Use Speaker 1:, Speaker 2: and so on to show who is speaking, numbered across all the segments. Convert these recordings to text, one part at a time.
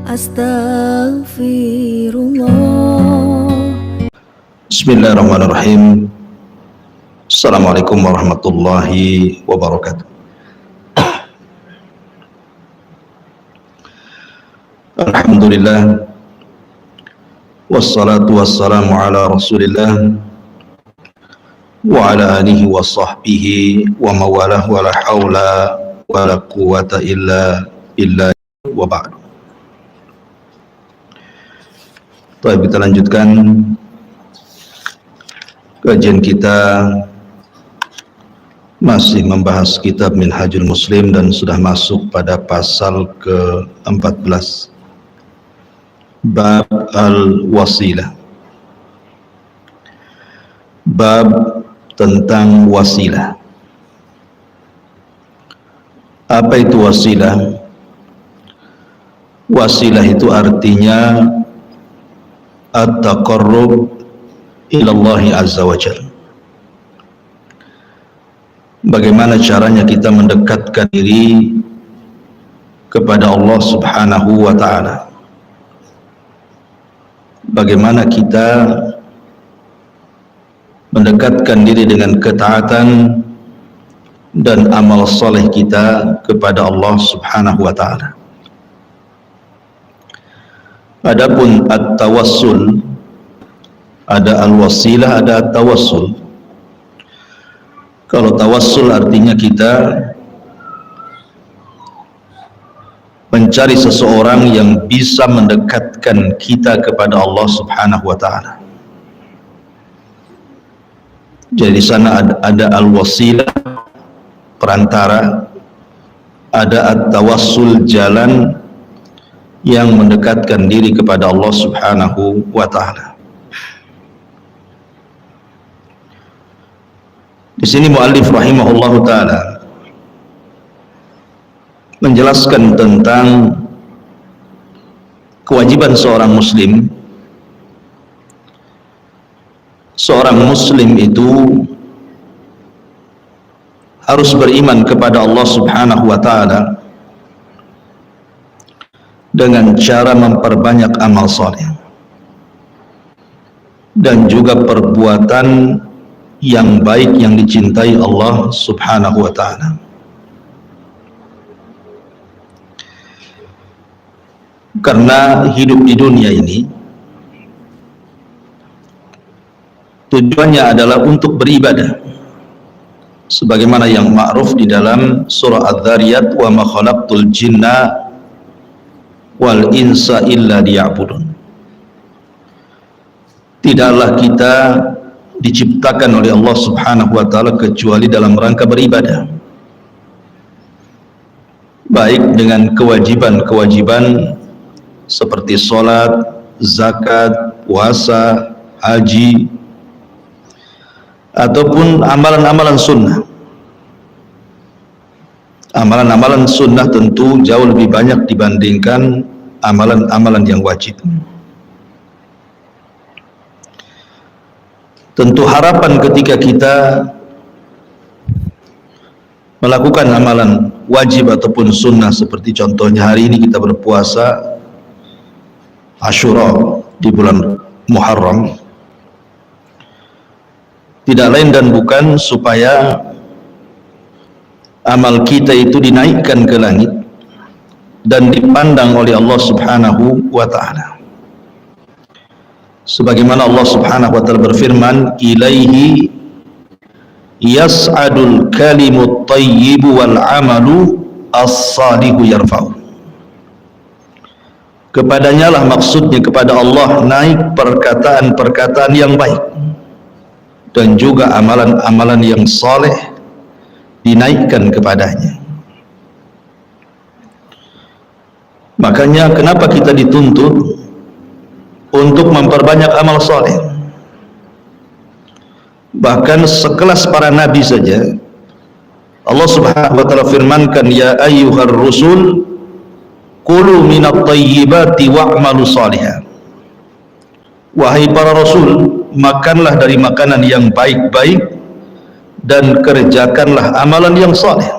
Speaker 1: Astaghfirullah.
Speaker 2: Bismillahirrahmanirrahim. Assalamualaikum warahmatullahi wabarakatuh. Alhamdulillah, wassalatu wassalamu ala rasulillah wa ala alihi wa sahbihi wa mawalah wa la hawla wa la quwata illa billah wa ba'du. Baik, kita lanjutkan kajian kita, masih membahas kitab Minhajul Muslim dan sudah masuk pada pasal ke-14, bab al-wasilah, bab tentang wasilah. Apa itu wasilah? Wasilah itu artinya at-taqarrub ilallahi azza wa jalla. Bagaimana caranya kita mendekatkan diri kepada Allah subhanahu wa ta'ala, bagaimana kita mendekatkan diri dengan ketaatan dan amal soleh kita kepada Allah subhanahu wa ta'ala. Adapun at-tawassul, ada al-wasilah, ada at-tawassul. Kalau tawassul artinya kita mencari seseorang yang bisa mendekatkan kita kepada Allah subhanahu wa ta'ala. Jadi di sana ada al-wasilah, perantara, ada at-tawassul, jalan yang mendekatkan diri kepada Allah subhanahu wa ta'ala. Di sini muallif rahimahullahu ta'ala menjelaskan tentang kewajiban seorang muslim. Seorang muslim itu harus beriman kepada Allah subhanahu wa ta'ala dengan cara memperbanyak amal saleh dan juga perbuatan yang baik yang dicintai Allah subhanahu wa ta'ala. Karena hidup di dunia ini tujuannya adalah untuk beribadah, sebagaimana yang ma'ruf di dalam surah Adz-Dzariyat, wa ma khalaqtul jinna wal insa illa liya'budun. Tidaklah kita diciptakan oleh Allah subhanahu wa ta'ala kecuali dalam rangka beribadah, baik dengan kewajiban-kewajiban seperti sholat, zakat, puasa, haji, ataupun amalan-amalan sunnah. Amalan-amalan sunnah tentu jauh lebih banyak dibandingkan amalan-amalan yang wajib. Tentu harapan ketika kita melakukan amalan wajib ataupun sunnah, seperti contohnya hari ini kita berpuasa Asyura di bulan Muharram, tidak lain dan bukan supaya amal kita itu dinaikkan ke langit dan dipandang oleh Allah subhanahu wa ta'ala. Sebagaimana Allah subhanahu wa ta'ala berfirman, ilaihi yas'adul kalimut tayyibu wal amalu as-salihu yarfa'u. Kepadanya lah, maksudnya kepada Allah, naik perkataan-perkataan yang baik dan juga amalan-amalan yang saleh dinaikkan kepadanya. Makanya kenapa kita dituntut untuk memperbanyak amal saleh? Bahkan sekelas para nabi saja Allah subhanahu wa ta'ala firmankan, ya ayyuhar rusul kulu minat tayyibati wa'malu salihan. Wahai para rasul, makanlah dari makanan yang baik-baik dan kerjakanlah amalan yang saleh.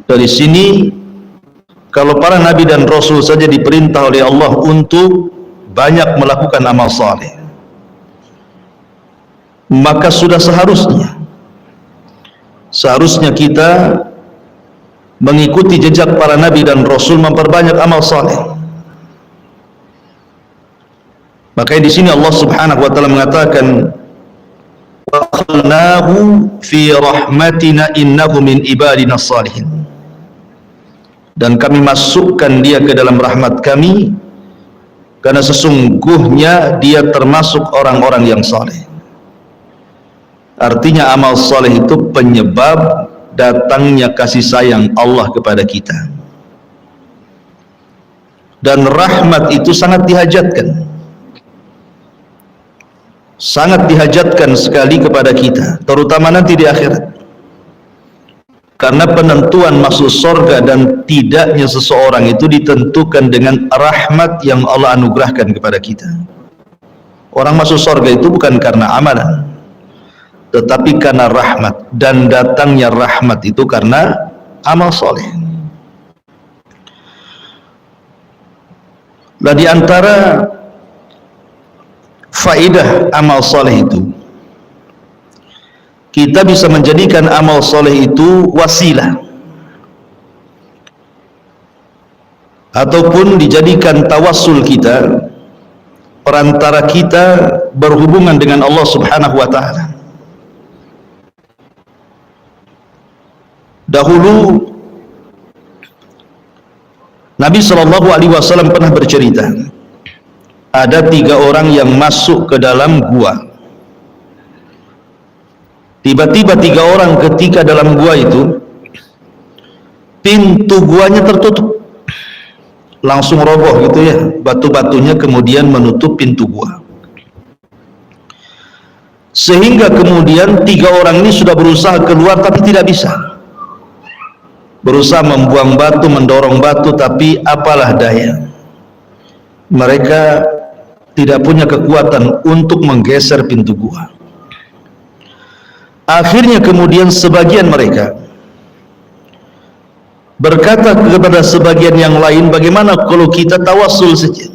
Speaker 2: Dari sini Kalau para nabi dan rasul saja diperintah oleh Allah untuk banyak melakukan amal saleh, maka sudah seharusnya kita mengikuti jejak para nabi dan rasul memperbanyak amal saleh. Makanya di sini Allah Subhanahu wa taala mengatakan wa khalnahu fi rahmatina innahu min ibadina salihin, dan kami masukkan dia ke dalam rahmat kami karena sesungguhnya dia termasuk orang-orang yang saleh. Artinya amal saleh itu penyebab datangnya kasih sayang Allah kepada kita, dan rahmat itu sangat dihajatkan sekali kepada kita, terutama nanti di akhirat, karena penentuan masuk surga dan tidaknya seseorang itu ditentukan dengan rahmat yang Allah anugerahkan kepada kita. Orang masuk surga itu bukan karena amalan, tetapi karena rahmat, dan datangnya rahmat itu karena amal soleh. Nah, di antara faidah amal soleh itu, kita bisa menjadikan amal soleh itu wasilah, ataupun dijadikan tawassul kita, perantara kita berhubungan dengan Allah Subhanahu wa ta'ala. Dahulu Nabi SAW pernah bercerita, ada 3 orang yang masuk ke dalam gua. Tiba-tiba 3 orang ketika dalam gua itu, pintu guanya tertutup, langsung roboh gitu ya, batu-batunya kemudian menutup pintu gua, sehingga kemudian 3 orang ini sudah berusaha keluar tapi tidak bisa. Berusaha membuang batu, mendorong batu, tapi apalah daya, mereka tidak punya kekuatan untuk menggeser pintu gua. Akhirnya kemudian sebagian mereka berkata kepada sebagian yang lain, bagaimana kalau kita tawassul saja,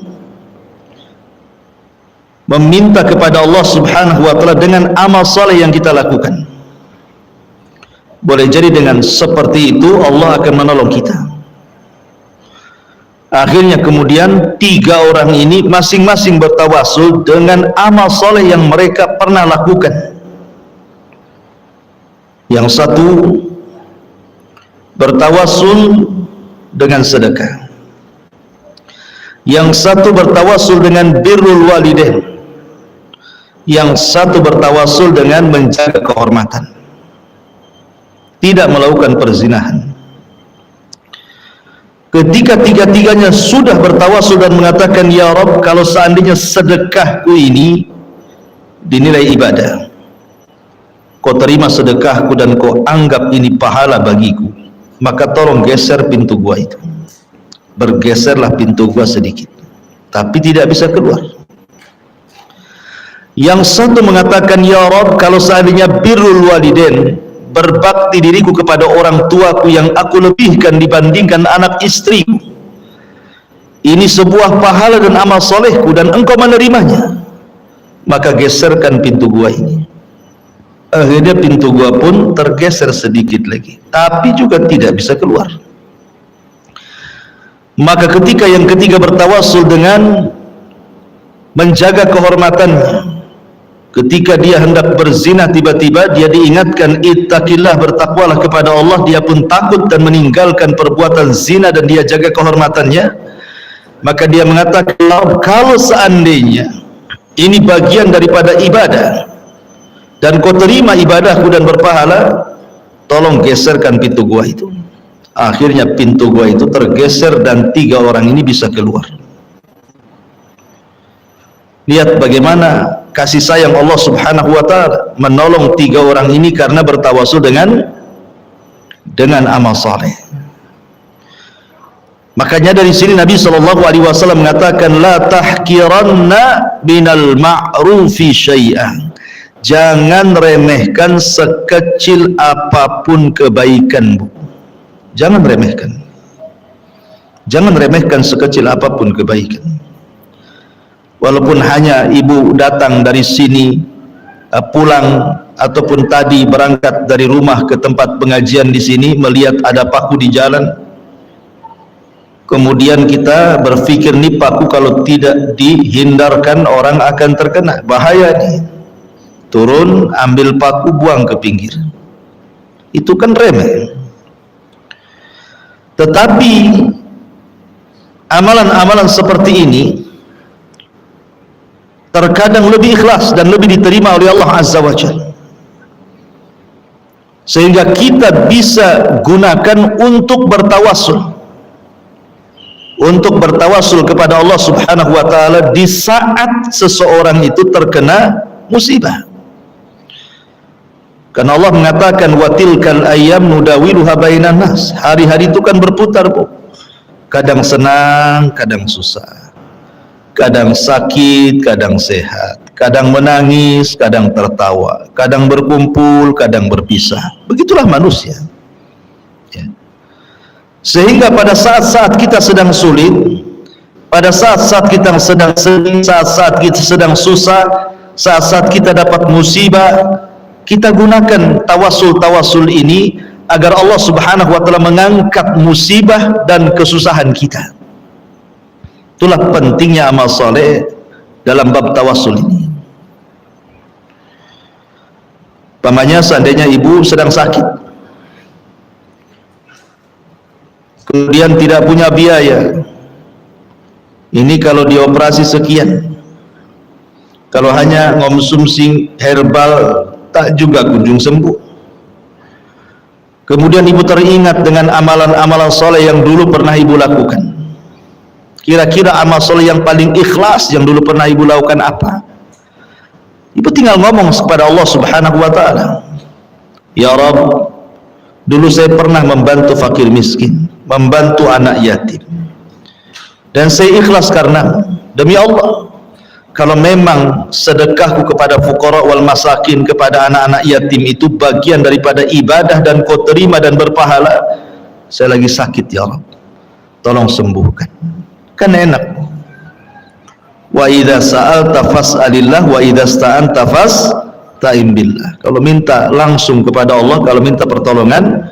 Speaker 2: meminta kepada Allah Subhanahu wa ta'ala dengan amal saleh yang kita lakukan. Boleh jadi dengan seperti itu Allah akan menolong kita. Akhirnya kemudian 3 orang ini masing-masing bertawassul dengan amal soleh yang mereka pernah lakukan. Yang satu bertawassul dengan sedekah, yang satu bertawassul dengan birrul walidain, yang satu bertawassul dengan menjaga kehormatan, tidak melakukan perzinahan. Ketika tiga-tiganya sudah bertawassul dan mengatakan, ya Rabb, kalau seandainya sedekahku ini dinilai ibadah, kau terima sedekahku dan kau anggap ini pahala bagiku, maka tolong geser pintu gua itu. Bergeserlah pintu gua sedikit, tapi tidak bisa keluar. Yang satu mengatakan, ya Rabb, kalau seandainya birrul walidain, berbakti diriku kepada orang tuaku yang aku lebihkan dibandingkan anak istriku, ini sebuah pahala dan amal solehku dan engkau menerimanya, maka geserkan pintu gua ini. Akhirnya pintu gua pun tergeser sedikit lagi, tapi juga tidak bisa keluar. Maka ketika yang ketiga bertawassul dengan menjaga kehormatannya, ketika dia hendak berzina, tiba-tiba dia diingatkan, ittaqillah, bertakwalah kepada Allah, dia pun takut dan meninggalkan perbuatan zina dan dia jaga kehormatannya. Maka dia mengatakan, kalau seandainya ini bagian daripada ibadah dan kau terima ibadahku dan berpahala, tolong geserkan pintu gua itu. Akhirnya pintu gua itu tergeser dan 3 orang ini bisa keluar. Lihat bagaimana kasih sayang Allah Subhanahu wa ta'ala menolong 3 orang ini karena bertawassul dengan amal saleh. Makanya dari sini Nabi SAW mengatakan, la tahkiranna minal ma'rufi syai'an, jangan remehkan sekecil apapun kebaikanmu, jangan remehkan. Jangan remehkan sekecil apapun kebaikan. Walaupun hanya ibu datang dari sini, pulang ataupun tadi berangkat dari rumah ke tempat pengajian di sini, melihat ada paku di jalan, kemudian kita berpikir, nih paku kalau tidak dihindarkan orang akan terkena, bahaya nih. Turun, ambil paku, buang ke pinggir. Itu kan remeh. Tetapi amalan-amalan seperti ini terkadang lebih ikhlas dan lebih diterima oleh Allah Azza wa Jalla, sehingga kita bisa gunakan untuk bertawassul kepada Allah Subhanahu wa taala di saat seseorang itu terkena musibah. Karena Allah mengatakan, wa tilkal ayyam nudawiluha bainan nas. Hari-hari itu kan berputar, Bu. Kadang senang, kadang susah. Kadang sakit, kadang sehat. Kadang menangis, kadang tertawa. Kadang berkumpul, kadang berpisah. Begitulah manusia. Ya. Sehingga pada saat-saat kita sedang sulit, pada saat-saat kita sedang sedih, saat-saat kita sedang susah, saat-saat kita dapat musibah, kita gunakan tawasul ini agar Allah Subhanahu wa taala mengangkat musibah dan kesusahan kita. Itulah pentingnya amal soleh dalam bab tawasul ini. Pamannya, seandainya ibu sedang sakit, kemudian tidak punya biaya, ini kalau dioperasi sekian, kalau hanya konsumsi herbal tak juga kunjung sembuh. Kemudian ibu teringat dengan amalan-amalan soleh yang dulu pernah ibu lakukan. Kira-kira amal soleh yang paling ikhlas yang dulu pernah ibu lakukan apa? Ibu tinggal ngomong kepada Allah Subhanahu wa taala, ya Rabb, dulu saya pernah membantu fakir miskin, membantu anak yatim, dan saya ikhlas karena demi Allah, kalau memang sedekahku kepada fuqara wal masakin, kepada anak-anak yatim itu bagian daripada ibadah dan kau terima dan berpahala, saya lagi sakit ya Rabb, tolong sembuhkan. Kan enak. Wa idza sa'alta fas'alillah wa idza sta'anta fasta'in billah. Kalau minta langsung kepada Allah, kalau minta pertolongan,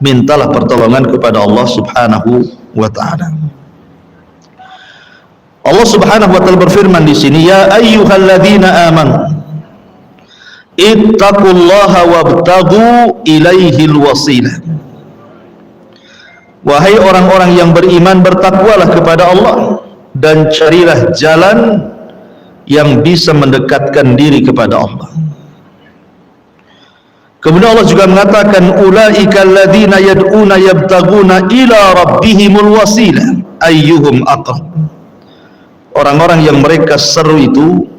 Speaker 2: mintalah pertolongan kepada Allah Subhanahu wa taala. Allah Subhanahu wa taala berfirman di sini, ya ayyuhalladzina amanu ittaqullaha wabtaghu ilaihil wasilah. Wahai orang-orang yang beriman, bertakwalah kepada Allah dan carilah jalan yang bisa mendekatkan diri kepada Allah. Kemudian Allah juga mengatakan, ulaika alladzina yad'una yabtaguna ila rabbihimul wasilah ayyuhum aqrab. Orang-orang yang mereka seru itu,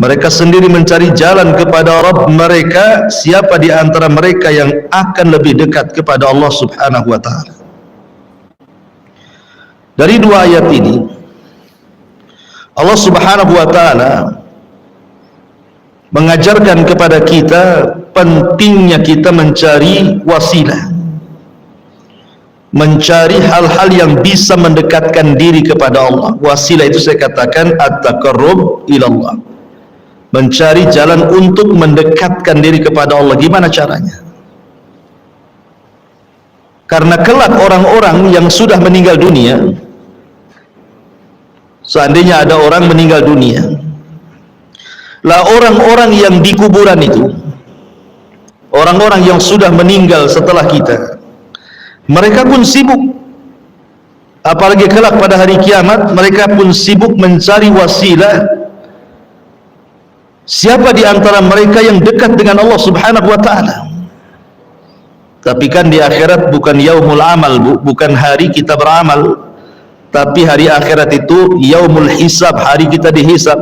Speaker 2: mereka sendiri mencari jalan kepada Rabb mereka, siapa di antara mereka yang akan lebih dekat kepada Allah Subhanahu wa taala. Dari dua ayat ini Allah Subhanahu wa taala mengajarkan kepada kita pentingnya kita mencari wasilah, mencari hal-hal yang bisa mendekatkan diri kepada Allah. Wasilah itu saya katakan at-taqarrub ilallah, mencari jalan untuk mendekatkan diri kepada Allah. Gimana caranya? Karena kelak orang-orang yang sudah meninggal dunia, seandainya ada orang meninggal dunia, lah orang-orang yang di kuburan itu, orang-orang yang sudah meninggal setelah kita, mereka pun sibuk, apalagi kelak pada hari kiamat, mereka pun sibuk mencari wasilah, siapa di antara mereka yang dekat dengan Allah Subhanahu wa taala. Tapi kan di akhirat bukan yaumul amal, bukan hari kita beramal, tapi hari akhirat itu yaumul hisab, hari kita dihisab,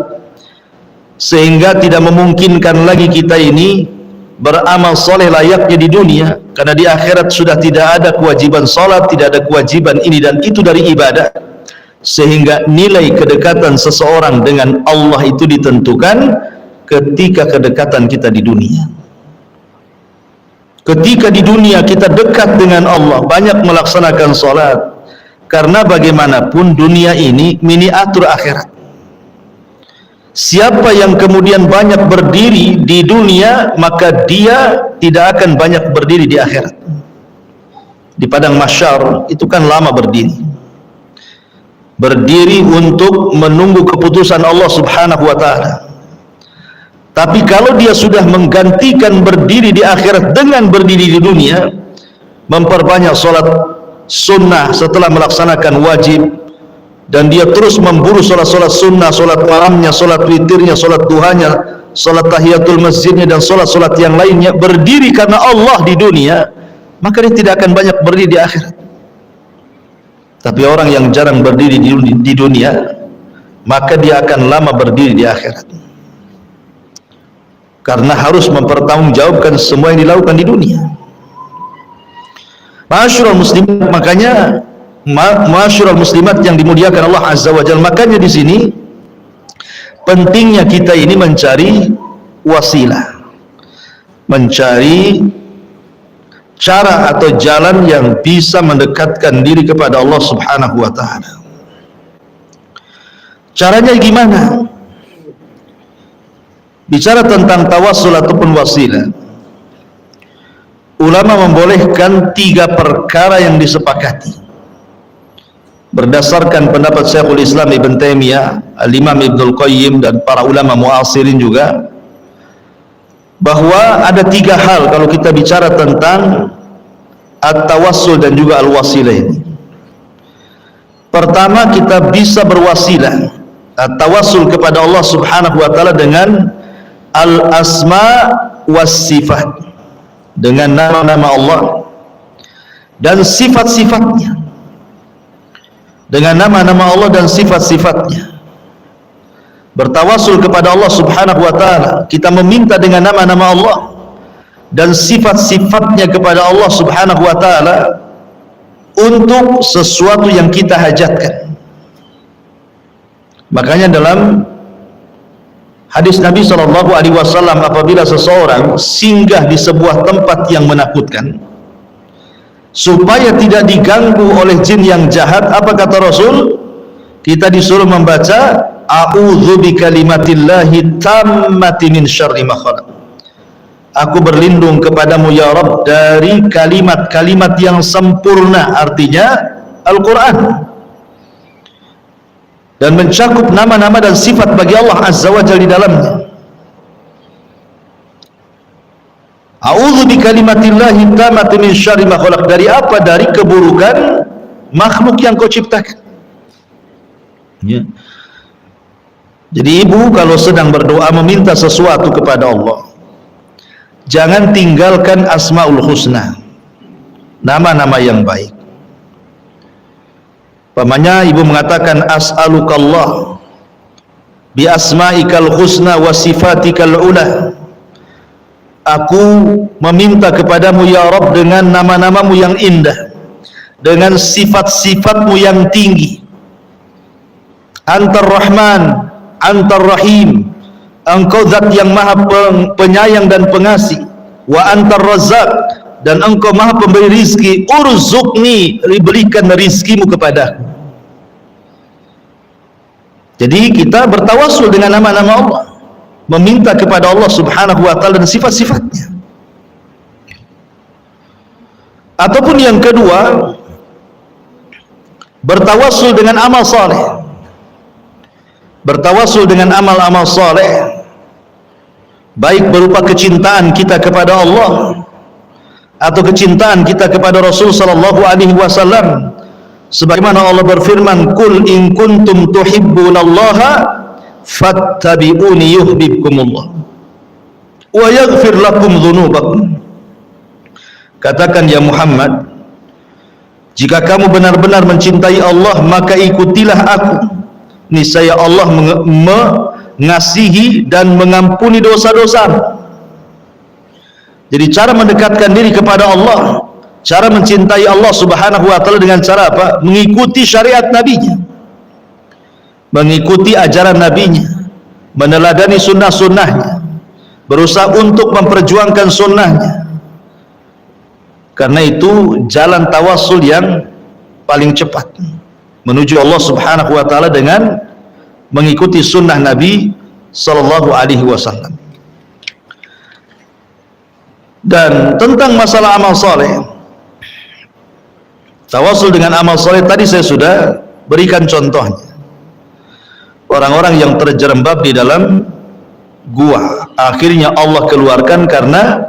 Speaker 2: sehingga tidak memungkinkan lagi kita ini beramal soleh layaknya di dunia, karena di akhirat sudah tidak ada kewajiban salat, tidak ada kewajiban ini dan itu dari ibadah, sehingga nilai kedekatan seseorang dengan Allah itu ditentukan ketika kedekatan kita di dunia. Ketika di dunia kita dekat dengan Allah, banyak melaksanakan salat, Karena bagaimanapun dunia ini miniatur akhirat. Siapa yang kemudian banyak berdiri di dunia, maka dia tidak akan banyak berdiri di akhirat. Di padang mahsyar itu kan lama berdiri untuk menunggu keputusan Allah Subhanahu wa ta'ala. Tapi kalau dia sudah menggantikan berdiri di akhirat dengan berdiri di dunia, memperbanyak solat sunnah setelah melaksanakan wajib, dan dia terus memburu solat-solat sunnah, solat malamnya, solat witirnya, solat duhanya, solat tahiyatul masjidnya, dan solat-solat yang lainnya, berdiri karena Allah di dunia, maka dia tidak akan banyak berdiri di akhirat. Tapi orang yang jarang berdiri di dunia, maka dia akan lama berdiri di akhirat, karena harus mempertanggungjawabkan semua yang dilakukan di dunia. Ma'asyiral muslimat, makanya ma'asyiral muslimat yang dimuliakan Allah Azza wa Jalla, makanya di sini pentingnya kita ini mencari wasilah, mencari cara atau jalan yang bisa mendekatkan diri kepada Allah Subhanahu wa ta'ala. Caranya gimana? Bicara tentang tawassul ataupun wasilah, ulama membolehkan 3 perkara yang disepakati berdasarkan pendapat Syekhul Islam Ibn Taimiyah, Al-Imam Ibnul Qayyim, dan para ulama muasirin juga, bahwa ada 3 hal kalau kita bicara tentang at-tawassul dan juga al-wasilah ini. Pertama, kita bisa berwasilah, at-tawassul kepada Allah Subhanahu wa ta'ala dengan al-asma was sifat, dengan nama-nama Allah dan sifat-sifatnya, dengan nama-nama Allah dan sifat-sifatnya. Bertawassul kepada Allah Subhanahu wa ta'ala, kita meminta dengan nama-nama Allah dan sifat-sifatnya kepada Allah Subhanahu wa ta'ala untuk sesuatu yang kita hajatkan. Makanya dalam hadis Nabi SAW, apabila seseorang singgah di sebuah tempat yang menakutkan, supaya tidak diganggu oleh jin yang jahat, apa kata Rasul? Kita disuruh membaca a'udzu bikalimatillahi tammati min syarri ma khalaq. Aku berlindung kepadamu ya Rabb dari kalimat-kalimat yang sempurna, artinya Al-Quran, dan mencakup nama-nama dan sifat bagi Allah Azza wa Jalla di dalamnya. A'udzu bikalimatillahi tammati min syarri ma khalaq. Dari apa? Dari keburukan makhluk yang kau ciptakan. Ya. Jadi ibu kalau sedang berdoa meminta sesuatu kepada Allah, jangan tinggalkan Asmaul Husna, nama-nama yang baik. Pamannya ibu mengatakan as'alukallah bi asma'ikal husna wa sifatikal ula. Aku meminta kepadamu ya Rabb dengan nama-namamu yang indah, dengan sifat-sifatmu yang tinggi. Antar Rahman, Antar Rahim, Engkau zat yang maha penyayang dan pengasih. Wa Antar Razzaq, dan Engkau maha pemberi rizki. Urzuqni, berikan rizkimu kepadaku. Jadi kita bertawassul dengan nama-nama Allah, meminta kepada Allah Subhanahu wa ta'ala dan sifat-sifatnya. Ataupun yang kedua, bertawassul dengan amal saleh. Bertawassul dengan amal-amal saleh, baik berupa kecintaan kita kepada Allah atau kecintaan kita kepada Rasul sallallahu alaihi wasallam, sebagaimana Allah berfirman, "Qul in kuntum tuhibbunallaha fattabi'uni yuhibbukumullah wa yaghfir lakum dzunubakum." Katakan ya Muhammad, jika kamu benar-benar mencintai Allah, maka ikutilah aku, niscaya Allah mengasihi dan mengampuni dosa-dosa. Jadi cara mendekatkan diri kepada Allah, cara mencintai Allah Subhanahu wa ta'ala dengan cara apa? Mengikuti syariat Nabi-Nya, mengikuti ajaran Nabi-Nya, meneladani sunnah-sunnahnya, berusaha untuk memperjuangkan sunnahnya. Karena itu jalan tawassul yang paling cepat. menuju Allah Subhanahu wa taala dengan mengikuti sunnah Nabi sallallahu alaihi wasallam. Dan tentang masalah amal soleh, tawasul dengan amal soleh tadi saya sudah berikan contohnya. Orang-orang yang terjerembab di dalam gua, akhirnya Allah keluarkan karena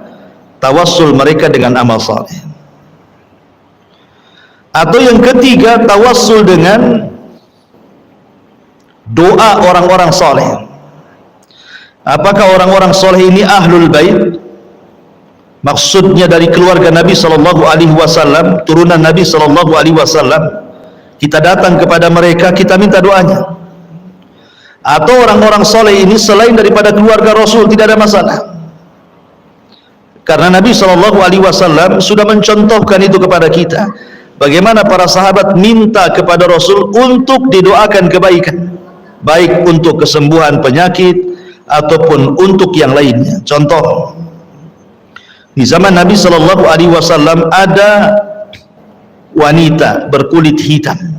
Speaker 2: tawasul mereka dengan amal soleh. Atau yang ketiga, tawasul dengan doa orang-orang soleh. Apakah orang-orang soleh ini ahlul bait? Maksudnya dari keluarga Nabi sallallahu alaihi wasallam, turunan Nabi sallallahu alaihi wasallam. Kita datang kepada mereka, kita minta doanya. Atau orang-orang soleh ini selain daripada keluarga Rasul, tidak ada masalah. Karena Nabi sallallahu alaihi wasallam sudah mencontohkan itu kepada kita. Bagaimana para sahabat minta kepada Rasul untuk didoakan kebaikan, baik untuk kesembuhan penyakit ataupun untuk yang lainnya. Contoh, di zaman Nabi sallallahu alaihi wasallam ada wanita berkulit hitam,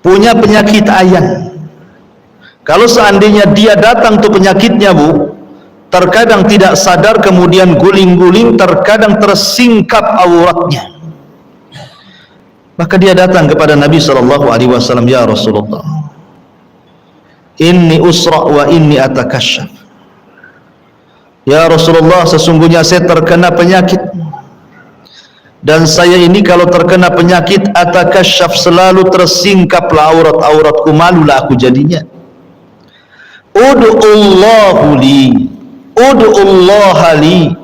Speaker 2: punya penyakit ayan. Kalau seandainya dia datang tuh penyakitnya, Bu, terkadang tidak sadar, kemudian guling-guling, terkadang tersingkap auratnya. Maka dia datang kepada Nabi sallallahu alaihi wasallam, ya Rasulullah, inni usra wa inni atakasyaf. Ya Rasulullah, sesungguhnya saya terkena penyakit, dan saya ini kalau terkena penyakit atakasyaf, selalu tersingkaplah aurat-auratku, malulah aku jadinya. Ud'ullahu li, ud'ullaha li,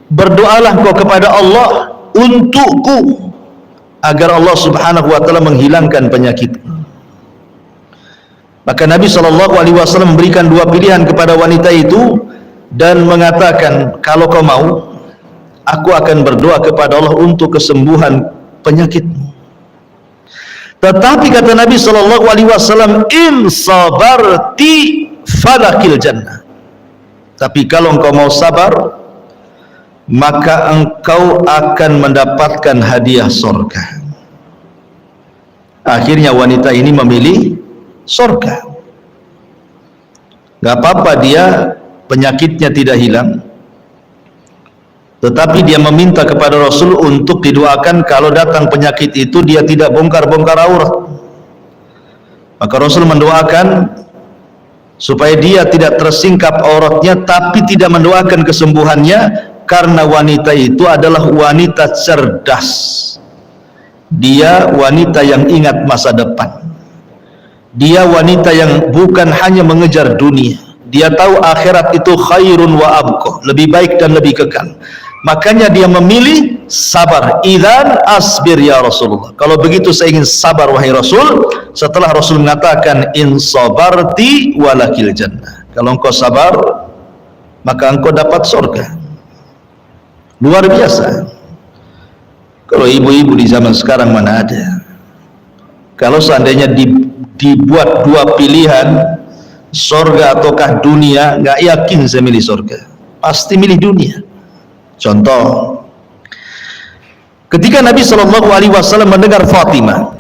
Speaker 2: berdoalah kau kepada Allah untukku, agar Allah Subhanahu wa taala menghilangkan penyakitku. Maka Nabi sallallahu alaihi wasallam memberikan dua pilihan kepada wanita itu dan mengatakan, kalau kau mau, aku akan berdoa kepada Allah untuk kesembuhan penyakitmu. Tetapi kata Nabi sallallahu alaihi wasallam, in sabarti falakil jannah. Tapi kalau engkau mau sabar, maka engkau akan mendapatkan hadiah surga. Akhirnya wanita ini memilih surga. Gak apa-apa dia penyakitnya tidak hilang, tetapi dia meminta kepada Rasul untuk didoakan kalau datang penyakit itu dia tidak bongkar-bongkar aurat. Maka Rasul mendoakan supaya dia tidak tersingkap auratnya, tapi tidak mendoakan kesembuhannya, karena wanita itu adalah wanita cerdas. Dia wanita yang ingat masa depan. Dia wanita yang bukan hanya mengejar dunia. Dia tahu akhirat itu khairun wa abqa, lebih baik dan lebih kekal. Makanya dia memilih sabar. Idzan asbir ya Rasulullah. Kalau begitu saya ingin sabar wahai Rasul. Setelah Rasul mengatakan in sabarti walakil jannah. Kalau engkau sabar, maka engkau dapat surga. Luar biasa. Kalau ibu-ibu di zaman sekarang mana ada. Kalau seandainya dibuat dua pilihan, surga ataukah dunia, nggak yakin saya milih surga, pasti milih dunia. Contoh, ketika Nabi sallallahu alaihi wasallam mendengar Fatimah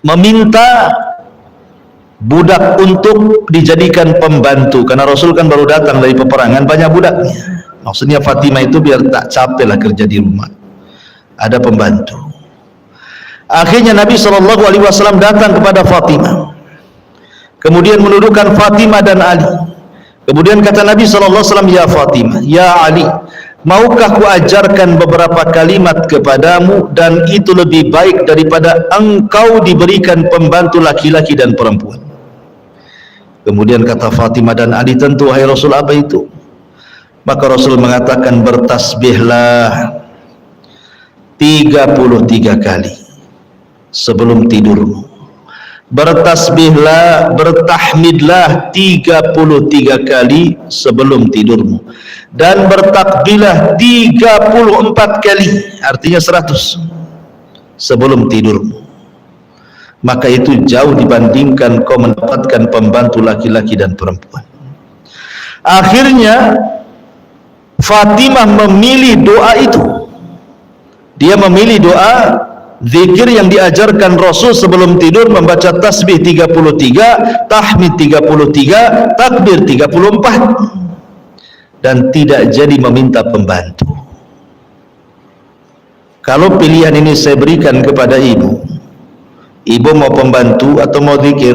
Speaker 2: meminta budak untuk dijadikan pembantu, karena Rasul kan baru datang dari peperangan, banyak budaknya. Maksudnya Fatimah itu biar tak capek lah kerja di rumah, ada pembantu. Akhirnya Nabi sallallahu alaihi wasallam datang kepada Fatimah, kemudian menudukkan Fatimah dan Ali. Kemudian kata Nabi sallallahu alaihi wasallam, ya Fatimah, ya Ali, maukah ku ajarkan beberapa kalimat kepadamu, dan itu lebih baik daripada engkau diberikan pembantu laki-laki dan perempuan. Kemudian kata Fatimah dan Ali, tentu wahai Rasul, apa itu? Maka Rasul mengatakan, bertasbihlah 33 kali sebelum tidurmu. Bertasbihlah, bertahmidlah 33 kali sebelum tidurmu, dan bertakbirlah 34 kali, artinya 100 sebelum tidurmu. Maka itu jauh dibandingkan kau mendapatkan pembantu laki-laki dan perempuan. Akhirnya Fatimah memilih doa itu. Dia memilih doa Zikir yang diajarkan Rasul sebelum tidur membaca tasbih 33, tahmid 33, takbir 34, dan tidak jadi meminta pembantu. Kalau pilihan ini saya berikan kepada ibu mau pembantu atau mau zikir?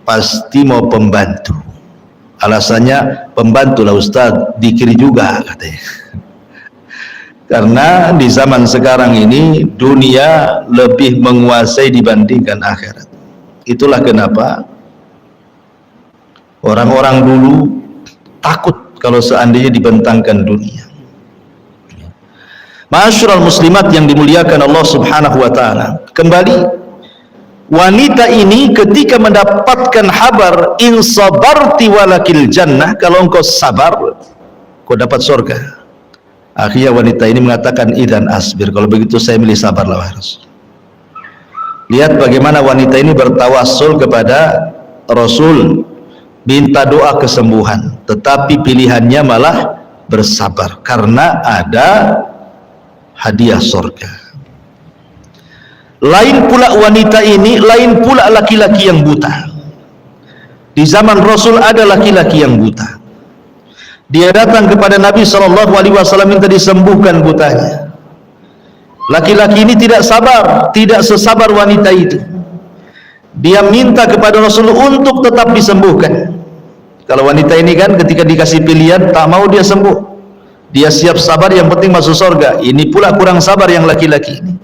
Speaker 2: Pasti mau pembantu. Alasannya, pembantulah Ustaz, zikir juga katanya. Karena di zaman sekarang ini dunia lebih menguasai dibandingkan akhirat. Itulah kenapa orang-orang dulu takut kalau seandainya dibentangkan dunia. Ma'asyiral muslimat yang dimuliakan Allah Subhanahu wa taala. Kembali, wanita ini ketika mendapatkan kabar in sabarti walakil jannah, kalau engkau sabar kau dapat surga. Akhirnya wanita ini mengatakan idzan asbir, kalau begitu saya milih sabarlah wahai Rasul. Lihat bagaimana wanita ini bertawassul kepada Rasul, minta doa kesembuhan, tetapi pilihannya malah bersabar karena ada hadiah surga. Lain pula wanita ini, lain pula laki-laki yang buta. Di zaman Rasul ada laki-laki yang buta. Dia datang kepada Nabi SAW minta disembuhkan butanya. Laki-laki ini tidak sabar, tidak sesabar wanita itu. Dia minta kepada Rasul untuk tetap disembuhkan. Kalau wanita ini kan ketika dikasih pilihan tak mau dia sembuh, dia siap sabar, yang penting masuk surga. Ini pula kurang sabar yang laki-laki ini.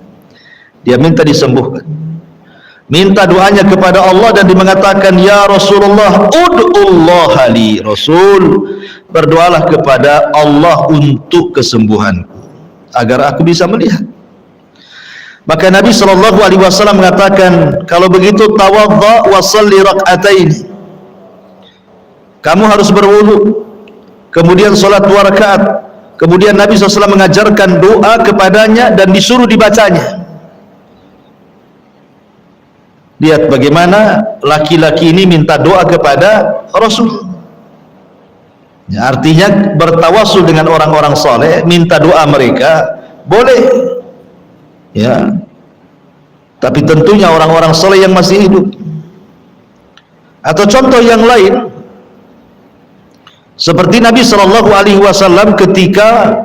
Speaker 2: Dia minta disembuhkan, minta doanya kepada Allah, dan dia mengatakan, ya Rasulullah, ud'ullaha li. Rasul, berdoalah kepada Allah untuk kesembuhanku, agar aku bisa melihat. Maka Nabi SAW mengatakan, kalau begitu tawadda wa salli rak'atain, kamu harus berwudu, kemudian salat 2 rakaat. Kemudian Nabi SAW mengajarkan doa kepadanya dan disuruh dibacanya. Lihat bagaimana laki-laki ini minta doa kepada Rasul. Ya, artinya bertawassul dengan orang-orang soleh, minta doa mereka boleh, ya. Tapi tentunya orang-orang soleh yang masih hidup. Atau contoh yang lain, seperti Nabi SAW ketika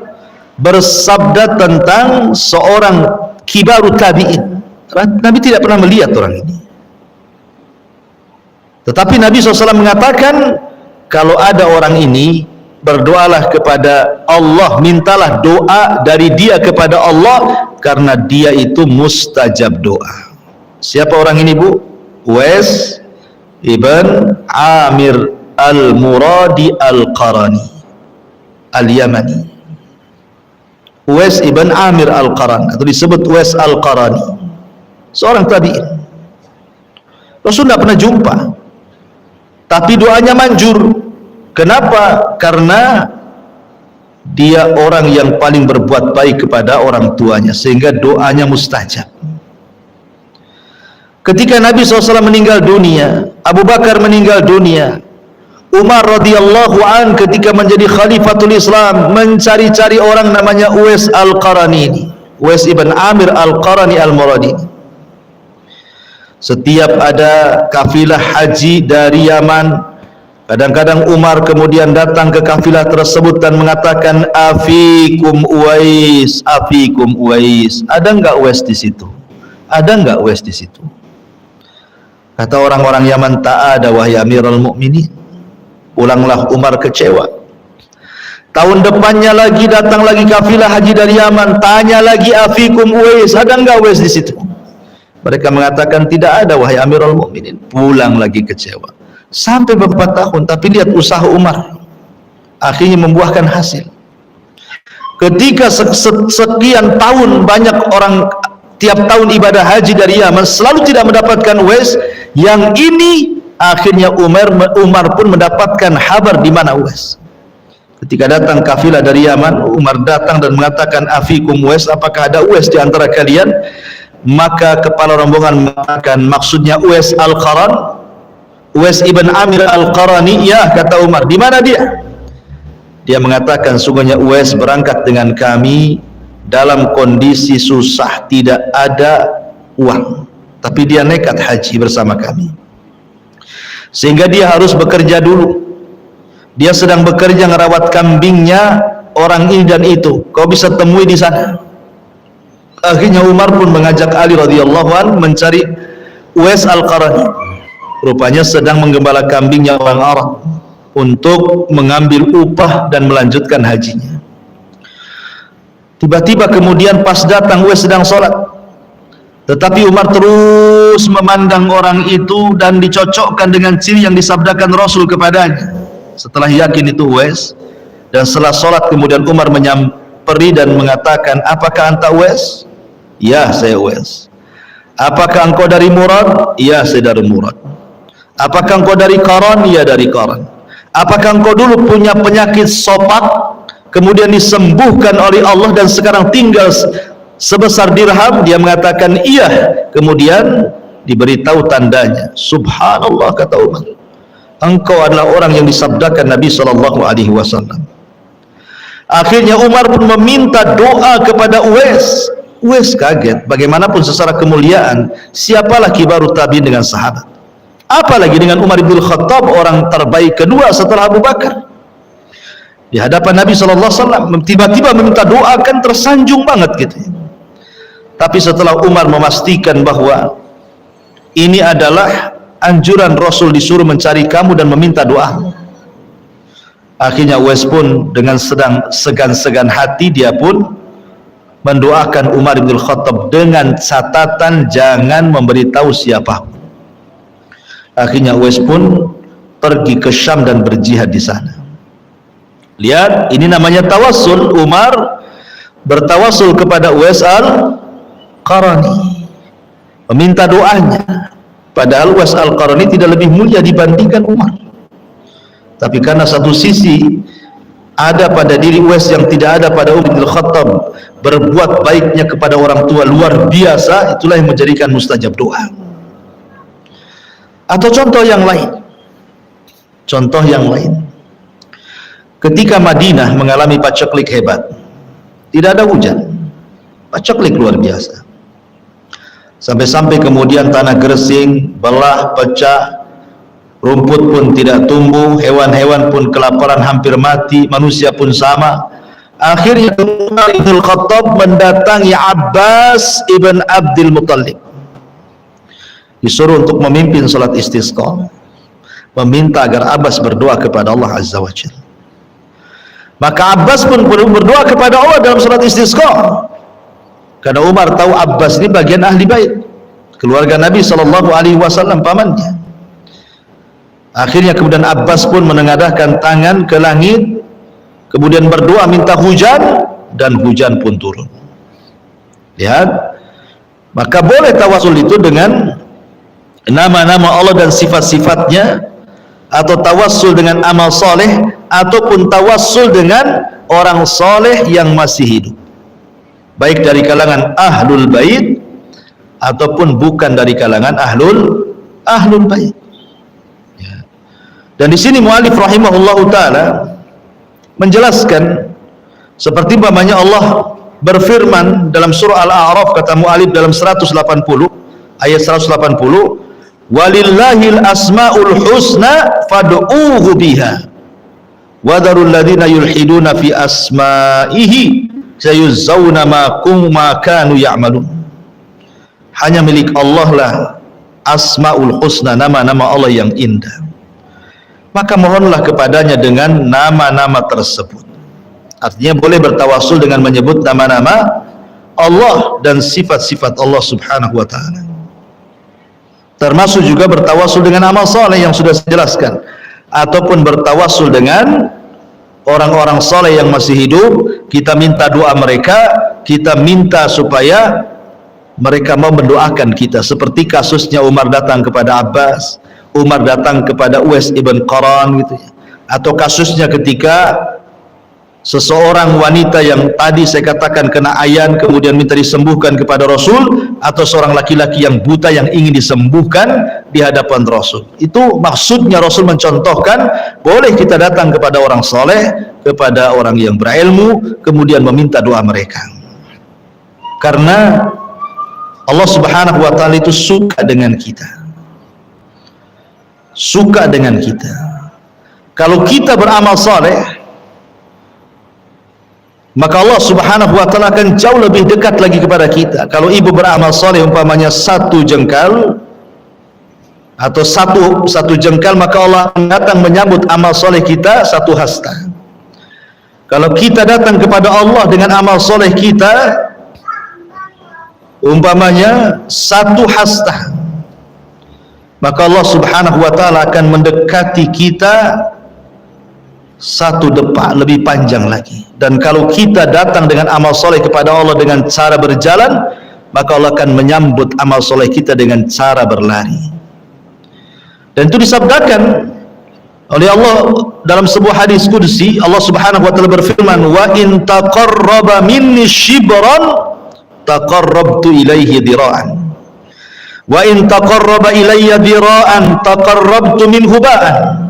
Speaker 2: bersabda tentang seorang kibarut tabi'in. Nabi tidak pernah melihat orang ini, tetapi Nabi SAW mengatakan, kalau ada orang ini, berdoalah kepada Allah, mintalah doa dari dia kepada Allah, karena dia itu mustajab doa. Siapa orang ini, Bu? Uwais ibn Amir al-Muradi al-Qarani al-Yamani. Uwais ibn Amir al-Qarani, atau disebut Uwais al-Qarani, seorang tabi'in. Rasul tidak pernah jumpa, tapi doanya manjur. Kenapa? Karena dia orang yang paling berbuat baik kepada orang tuanya, sehingga doanya mustajab. Ketika Nabi SAW meninggal dunia, Abu Bakar meninggal dunia, Umar radhiyallahu an ketika menjadi khalifatul Islam mencari-cari orang namanya Uwais al-Qarani, Uwais ibn Amir al-Qarani al-Muradi. Setiap ada kafilah haji dari Yaman, kadang-kadang Umar kemudian datang ke kafilah tersebut dan mengatakan, afikum Uwais, afikum Uwais. Ada enggak Uwais di situ? Ada enggak Uwais di situ? Kata orang-orang Yaman, tak ada wahai Amirul Mukminin. Pulanglah Umar kecewa. Tahun depannya lagi datang lagi kafilah haji dari Yaman, tanya lagi, afikum Uwais, ada enggak Uwais di situ? Mereka mengatakan, tidak ada wahai Amirul Mukminin. Pulang lagi kecewa. Sampai beberapa tahun, tapi lihat usaha Umar akhirnya membuahkan hasil. Ketika sekian tahun banyak orang tiap tahun ibadah haji dari Yaman selalu tidak mendapatkan Uwais, yang ini akhirnya Umar pun mendapatkan kabar di mana Uwais. Ketika datang kafilah dari Yaman, Umar datang dan mengatakan, afikum Uwais, apakah ada Uwais di antara kalian? Maka kepala rombongan mengatakan, maksudnya Uwais al-Qaran, Uwais ibn Amir al-Qarani. Ya, kata Umar, di mana dia? Dia mengatakan, sungguhnya Uwais berangkat dengan kami dalam kondisi susah, tidak ada uang, tapi dia nekat haji bersama kami, sehingga dia harus bekerja dulu. Dia sedang bekerja ngerawat kambingnya orang ini dan itu, kau bisa temui di sana. Akhirnya Umar pun mengajak Ali radhiyallahu an mencari Uwais Al-Qarani. Rupanya sedang menggembala kambingnya orang Arab untuk mengambil upah dan melanjutkan hajinya. Tiba-tiba kemudian pas datang Uwais sedang sholat, tetapi Umar terus memandang orang itu dan dicocokkan dengan ciri yang disabdakan Rasul kepadanya. Setelah yakin itu Uwais, dan setelah sholat kemudian Umar menyamperi dan mengatakan, apakah anta Uwais? Ya, saya Uwais. Apakah engkau dari Murad? Ya, saya dari Murad. Apakah engkau dari Qaran? Ya, dari Qaran. Apakah engkau dulu punya penyakit sopak, kemudian disembuhkan oleh Allah dan sekarang tinggal sebesar dirham? Dia mengatakan iya. Kemudian diberitahu tandanya. Subhanallah, kata Umar, engkau adalah orang yang disabdakan Nabi SAW. Akhirnya Umar pun meminta doa kepada Uwais. Uwais kaget, bagaimanapun secara kemuliaan, siapalah kibarut tabi'in dengan sahabat, apalagi dengan Umar bin Khattab, orang terbaik kedua setelah Abu Bakar. Di hadapan Nabi SAW tiba-tiba meminta doa, kan tersanjung banget gitu. Tapi setelah Umar memastikan bahwa ini adalah anjuran Rasul, disuruh mencari kamu dan meminta doa, akhirnya Uwais pun dengan sedang segan-segan hati, dia pun mendoakan Umar bin Khattab dengan catatan jangan memberitahu siapa. Akhirnya Uwais pun pergi ke Syam dan berjihad di sana. Lihat, ini namanya tawassul. Umar bertawassul kepada Uwais Al-Qarani, meminta doanya, padahal Uwais Al-Qarani tidak lebih mulia dibandingkan Umar. Tapi karena satu sisi ada pada diri Uwais yang tidak ada pada Umar bin Khattab, berbuat baiknya kepada orang tua luar biasa, itulah yang menjadikan mustajab doa. Atau contoh yang lain, ketika Madinah mengalami paceklik hebat, tidak ada hujan, paceklik luar biasa, sampai-sampai kemudian tanah Gresing, belah, pecah, rumput pun tidak tumbuh, hewan-hewan pun kelaparan hampir mati, manusia pun sama. Akhirnya Umar bin Khattab mendatangi Abbas ibn Abdul Muttalib, disuruh untuk memimpin salat istisqa, meminta agar Abbas berdoa kepada Allah Azza wa Jalla. Maka Abbas pun berdoa kepada Allah dalam salat istisqa, karena Umar tahu Abbas ini bagian ahli bait, keluarga Nabi SAW, pamannya. Akhirnya kemudian Abbas pun menengadahkan tangan ke langit, kemudian berdoa minta hujan, dan hujan pun turun. Lihat, maka boleh tawasul itu dengan nama-nama Allah dan sifat-sifatnya, atau tawassul dengan amal soleh, ataupun tawassul dengan orang soleh yang masih hidup, baik dari kalangan ahlul bait ataupun bukan dari kalangan ahlul bait. Dan di sini mu'alif rahimahullahu ta'ala menjelaskan, seperti umpamanya Allah berfirman dalam surah Al-A'raf, kata mu'alif dalam 180 ayat 180, walillahil asma'ul husna fad'uuhu biha wadarul ladina yulhiduna fi asma'ihi sayuzzawna ma kanu ya'malun. Hanya milik Allah lah asma'ul husna, nama-nama Allah yang indah, maka mohonlah kepadanya dengan nama-nama tersebut. Artinya boleh bertawasul dengan menyebut nama-nama Allah dan sifat-sifat Allah subhanahu wa ta'ala. Termasuk juga bertawasul dengan amal soleh yang sudah saya jelaskan, ataupun bertawasul dengan orang-orang soleh yang masih hidup, kita minta doa mereka, kita minta supaya mereka mau mendoakan kita, seperti kasusnya Umar datang kepada Abbas, Umar datang kepada Uwais ibn Qaran gitu ya. Atau kasusnya ketika seseorang wanita yang tadi saya katakan kena ayan kemudian minta disembuhkan kepada Rasul, atau seorang laki-laki yang buta yang ingin disembuhkan di hadapan Rasul. Itu maksudnya Rasul mencontohkan boleh kita datang kepada orang soleh, kepada orang yang berilmu, kemudian meminta doa mereka. Karena Allah Subhanahu wa taala itu suka dengan kita. Suka dengan kita. Kalau kita beramal saleh, maka Allah Subhanahu wa taala akan jauh lebih dekat lagi kepada kita. Kalau ibu beramal saleh umpamanya satu jengkal atau satu jengkal, maka Allah akan datang menyambut amal saleh kita satu hasta. Kalau kita datang kepada Allah dengan amal saleh kita umpamanya satu hasta, maka Allah Subhanahu wa taala akan mendekati kita satu depak lebih panjang lagi. Dan kalau kita datang dengan amal soleh kepada Allah dengan cara berjalan, maka Allah akan menyambut amal soleh kita dengan cara berlari. Dan itu disabdakan oleh Allah dalam sebuah hadis qudsi. Allah Subhanahu wa taala berfirman, wa in taqarraba minni shibran taqarrabtu ilaihi dira'an, wa in taqarraba ilayya dira'an taqarrabtu minhu ba'an,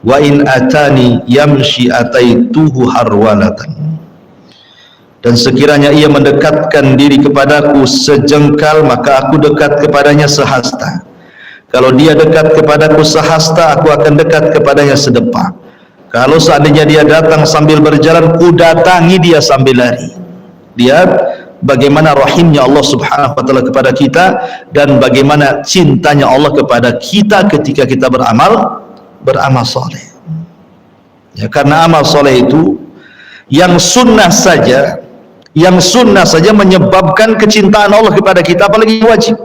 Speaker 2: wa in atani yamshi ataituhu harwalatan. Dan sekiranya ia mendekatkan diri kepadaku sejengkal, maka aku dekat kepadanya sehasta. Kalau dia dekat kepadaku sehasta, aku akan dekat kepadanya sedepak. Kalau seandainya dia datang sambil berjalan, ku datangi dia sambil lari. Lihat bagaimana rahimnya Allah Subhanahu wa taala kepada kita, dan bagaimana cintanya Allah kepada kita ketika kita beramal soleh. Ya, karena amal soleh itu yang sunnah saja menyebabkan kecintaan Allah kepada kita, apalagi wajib.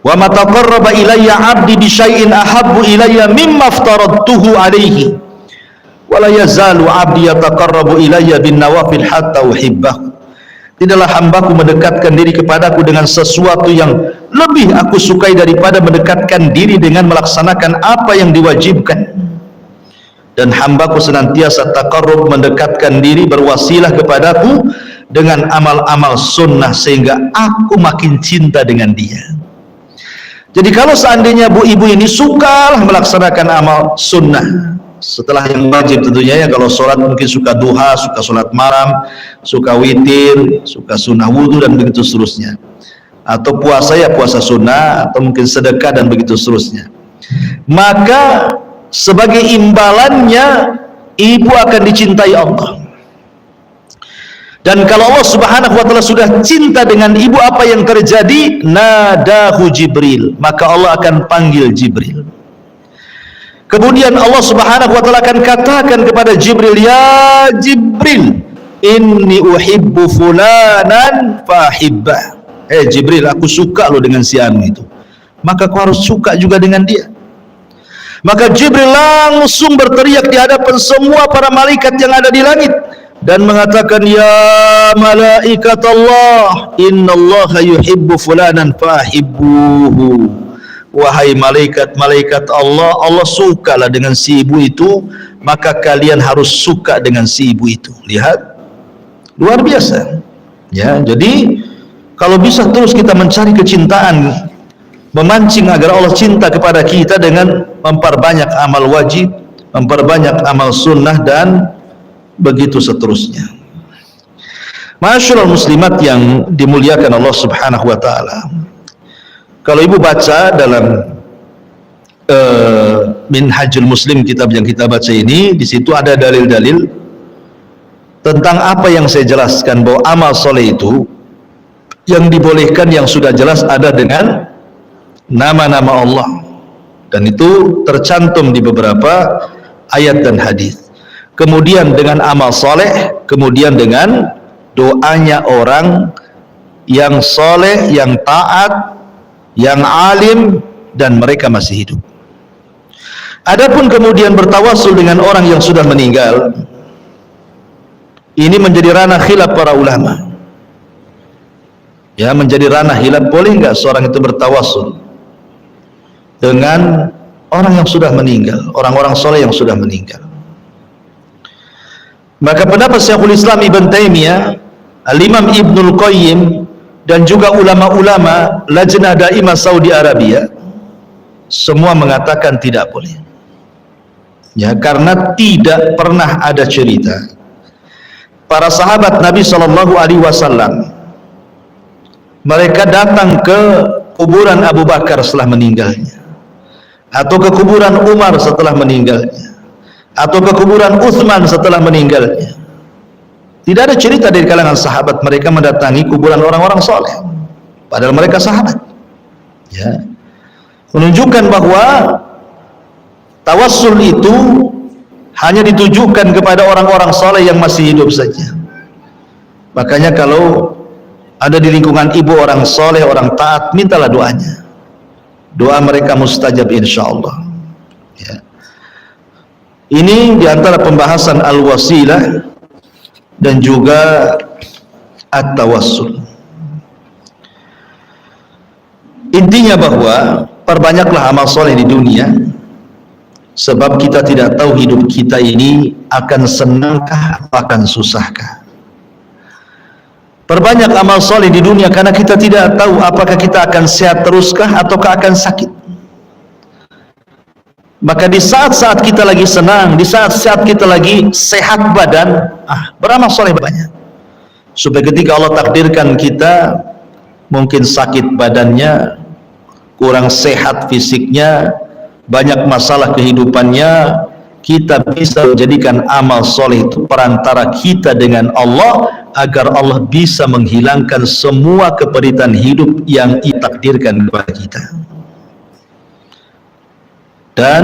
Speaker 2: Wa ma taqarraba ilayya 'abdi bi syai'in ahabbu ilayya mimma aftaradtuhu alayhi wa la yazalu 'abdi yataqarrabu ilayya bin nawafil hatta uhibbahu. Tidaklah hambaku mendekatkan diri kepadaku dengan sesuatu yang lebih aku sukai daripada mendekatkan diri dengan melaksanakan apa yang diwajibkan. Dan hambaku senantiasa taqarrub, mendekatkan diri, berwasilah kepadaku dengan amal-amal sunnah, sehingga aku makin cinta dengan dia. Jadi kalau seandainya ibu ini sukalah melaksanakan amal sunnah setelah yang wajib tentunya, ya. Kalau sholat mungkin suka duha, suka sholat malam, suka witir, suka sunnah wudhu, dan begitu seterusnya. Atau puasa, ya puasa sunnah, atau mungkin sedekah, dan begitu seterusnya. Maka sebagai imbalannya, ibu akan dicintai Allah. Dan kalau Allah Subhanahu wa taala sudah cinta dengan ibu, apa yang terjadi? Nadahu Jibril, maka Allah akan panggil Jibril. Kemudian Allah Subhanahu wa taala akan katakan kepada Jibril, ya Jibril, inni uhibbu fulanan fahibbah. Jibril, aku suka lo dengan si anu itu, maka kau harus suka juga dengan dia. Maka Jibril langsung berteriak di hadapan semua para malaikat yang ada di langit dan mengatakan, ya malaikat Allah, innallaha yuhibbu fulanan fahibbuhu. Wahai malaikat-malaikat Allah, Allah sukalah dengan si ibu itu, maka kalian harus suka dengan si ibu itu. Lihat, luar biasa. Ya, jadi kalau bisa terus kita mencari kecintaan, memancing agar Allah cinta kepada kita dengan memperbanyak amal wajib, memperbanyak amal sunnah, dan begitu seterusnya. Ma'asyiral muslimat yang dimuliakan Allah Subhanahu wa taala. Kalau ibu baca dalam Minhajul Muslim, kitab yang kita baca ini, di situ ada dalil-dalil tentang apa yang saya jelaskan, bahwa amal soleh itu yang dibolehkan, yang sudah jelas ada dengan nama-nama Allah, dan itu tercantum di beberapa ayat dan hadis. Kemudian dengan amal soleh, kemudian dengan doanya orang yang soleh, yang taat, yang alim, dan mereka masih hidup. Adapun kemudian bertawasul dengan orang yang sudah meninggal, ini menjadi ranah khilaf para ulama. Ya, menjadi ranah khilaf, boleh enggak seorang itu bertawasul dengan orang yang sudah meninggal, orang-orang soleh yang sudah meninggal. Maka pendapat Syekhul Islam Ibn Taimiyah, Al-Imam Ibnul Qayyim, dan juga ulama-ulama Lajnah Daimah Saudi Arabia, semua mengatakan tidak boleh. Ya, karena tidak pernah ada cerita para sahabat Nabi SAW mereka datang ke kuburan Abu Bakar setelah meninggalnya, atau ke kuburan Umar setelah meninggalnya, atau ke kuburan Utsman setelah meninggalnya. Tidak ada cerita dari kalangan sahabat mereka mendatangi kuburan orang-orang soleh, padahal mereka sahabat. Ya, menunjukkan bahwa tawassul itu hanya ditujukan kepada orang-orang soleh yang masih hidup saja. Makanya kalau ada di lingkungan ibu orang soleh, orang taat, mintalah doanya. Doa mereka mustajab insyaallah. Ya. Ini diantara pembahasan al-wasilah dan juga at-tawassul. Intinya bahwa perbanyaklah amal soleh di dunia, sebab kita tidak tahu hidup kita ini akan senangkah atau akan susahkah. Perbanyak amal soleh di dunia karena kita tidak tahu apakah kita akan sehat teruskah ataukah akan sakit. Maka di saat-saat kita lagi senang, di saat-saat kita lagi sehat badan, beramal soleh banyak, supaya ketika Allah takdirkan kita mungkin sakit badannya, kurang sehat fisiknya, banyak masalah kehidupannya, kita bisa menjadikan amal soleh itu perantara kita dengan Allah, agar Allah bisa menghilangkan semua keperitan hidup yang ditakdirkan kepada kita. Dan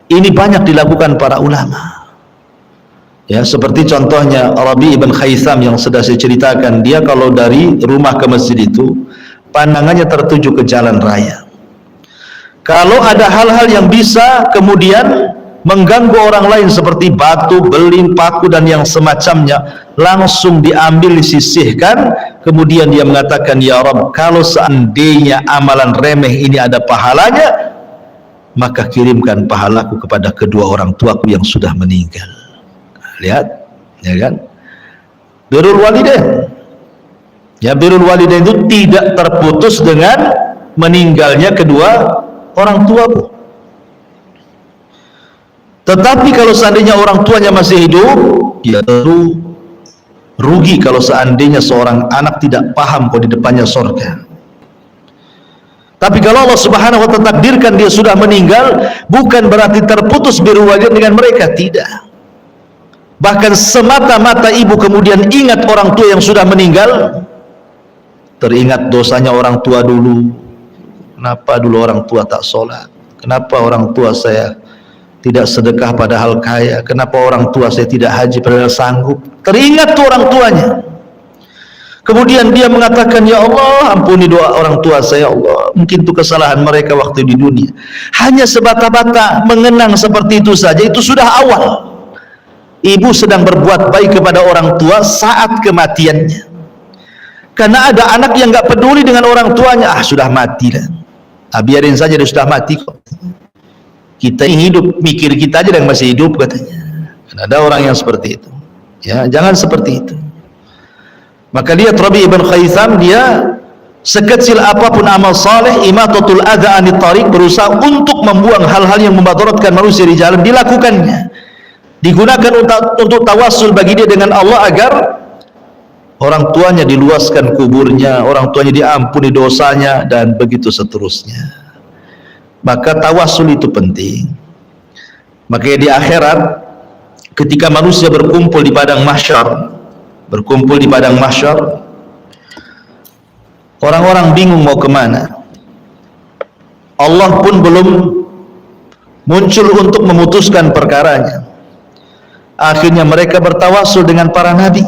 Speaker 2: ini banyak dilakukan para ulama. Ya, seperti contohnya Rabi ibn Khaitham yang sudah saya ceritakan, dia kalau dari rumah ke masjid itu pandangannya tertuju ke jalan raya. Kalau ada hal-hal yang bisa kemudian mengganggu orang lain seperti batu, beling, paku dan yang semacamnya, langsung diambil, disisihkan. Kemudian dia mengatakan, ya Rabb, kalau seandainya amalan remeh ini ada pahalanya, maka kirimkan pahalaku kepada kedua orang tuaku yang sudah meninggal. Lihat, ya kan? Birrul walidain. Ya, birrul walidain itu tidak terputus dengan meninggalnya kedua orang tuaku. Tetapi kalau seandainya orang tuanya masih hidup, ya tentu rugi kalau seandainya seorang anak tidak paham kalau di depannya surga. Tapi kalau Allah Subhanahu wa ta'ala takdirkan dia sudah meninggal, bukan berarti terputus birrul walidain dengan mereka, tidak. Bahkan semata-mata ibu kemudian ingat orang tua yang sudah meninggal, teringat dosanya orang tua dulu. Kenapa dulu orang tua tak sholat? Kenapa orang tua saya tidak sedekah padahal kaya? Kenapa orang tua saya tidak haji padahal sanggup? Teringat tuh orang tuanya. Kemudian dia mengatakan, ya Allah, ampuni doa orang tua saya, Allah. Mungkin itu kesalahan mereka waktu di dunia. Hanya sebata-bata mengenang seperti itu saja, itu sudah awal. Ibu sedang berbuat baik kepada orang tua saat kematiannya. Karena ada anak yang gak peduli dengan orang tuanya, sudah mati lah. Biarin saja, dia sudah mati kok. Kita ini hidup, mikir kita aja yang masih hidup katanya. Dan ada orang yang seperti itu. Ya, jangan seperti itu. Maka lihat Rabi ibn Khaitham, dia sekecil apapun amal saleh, imatatul adza anit tariq, berusaha untuk membuang hal-hal yang memadaratkan manusia di jalan, dilakukannya. Digunakan untuk tawassul bagi dia dengan Allah agar orang tuanya diluaskan kuburnya, orang tuanya diampuni dosanya, dan begitu seterusnya. Maka tawassul itu penting. Makanya di akhirat ketika manusia berkumpul di padang mahsyar, orang-orang bingung mau kemana. Allah pun belum muncul untuk memutuskan perkaranya. Akhirnya mereka bertawassul dengan para nabi.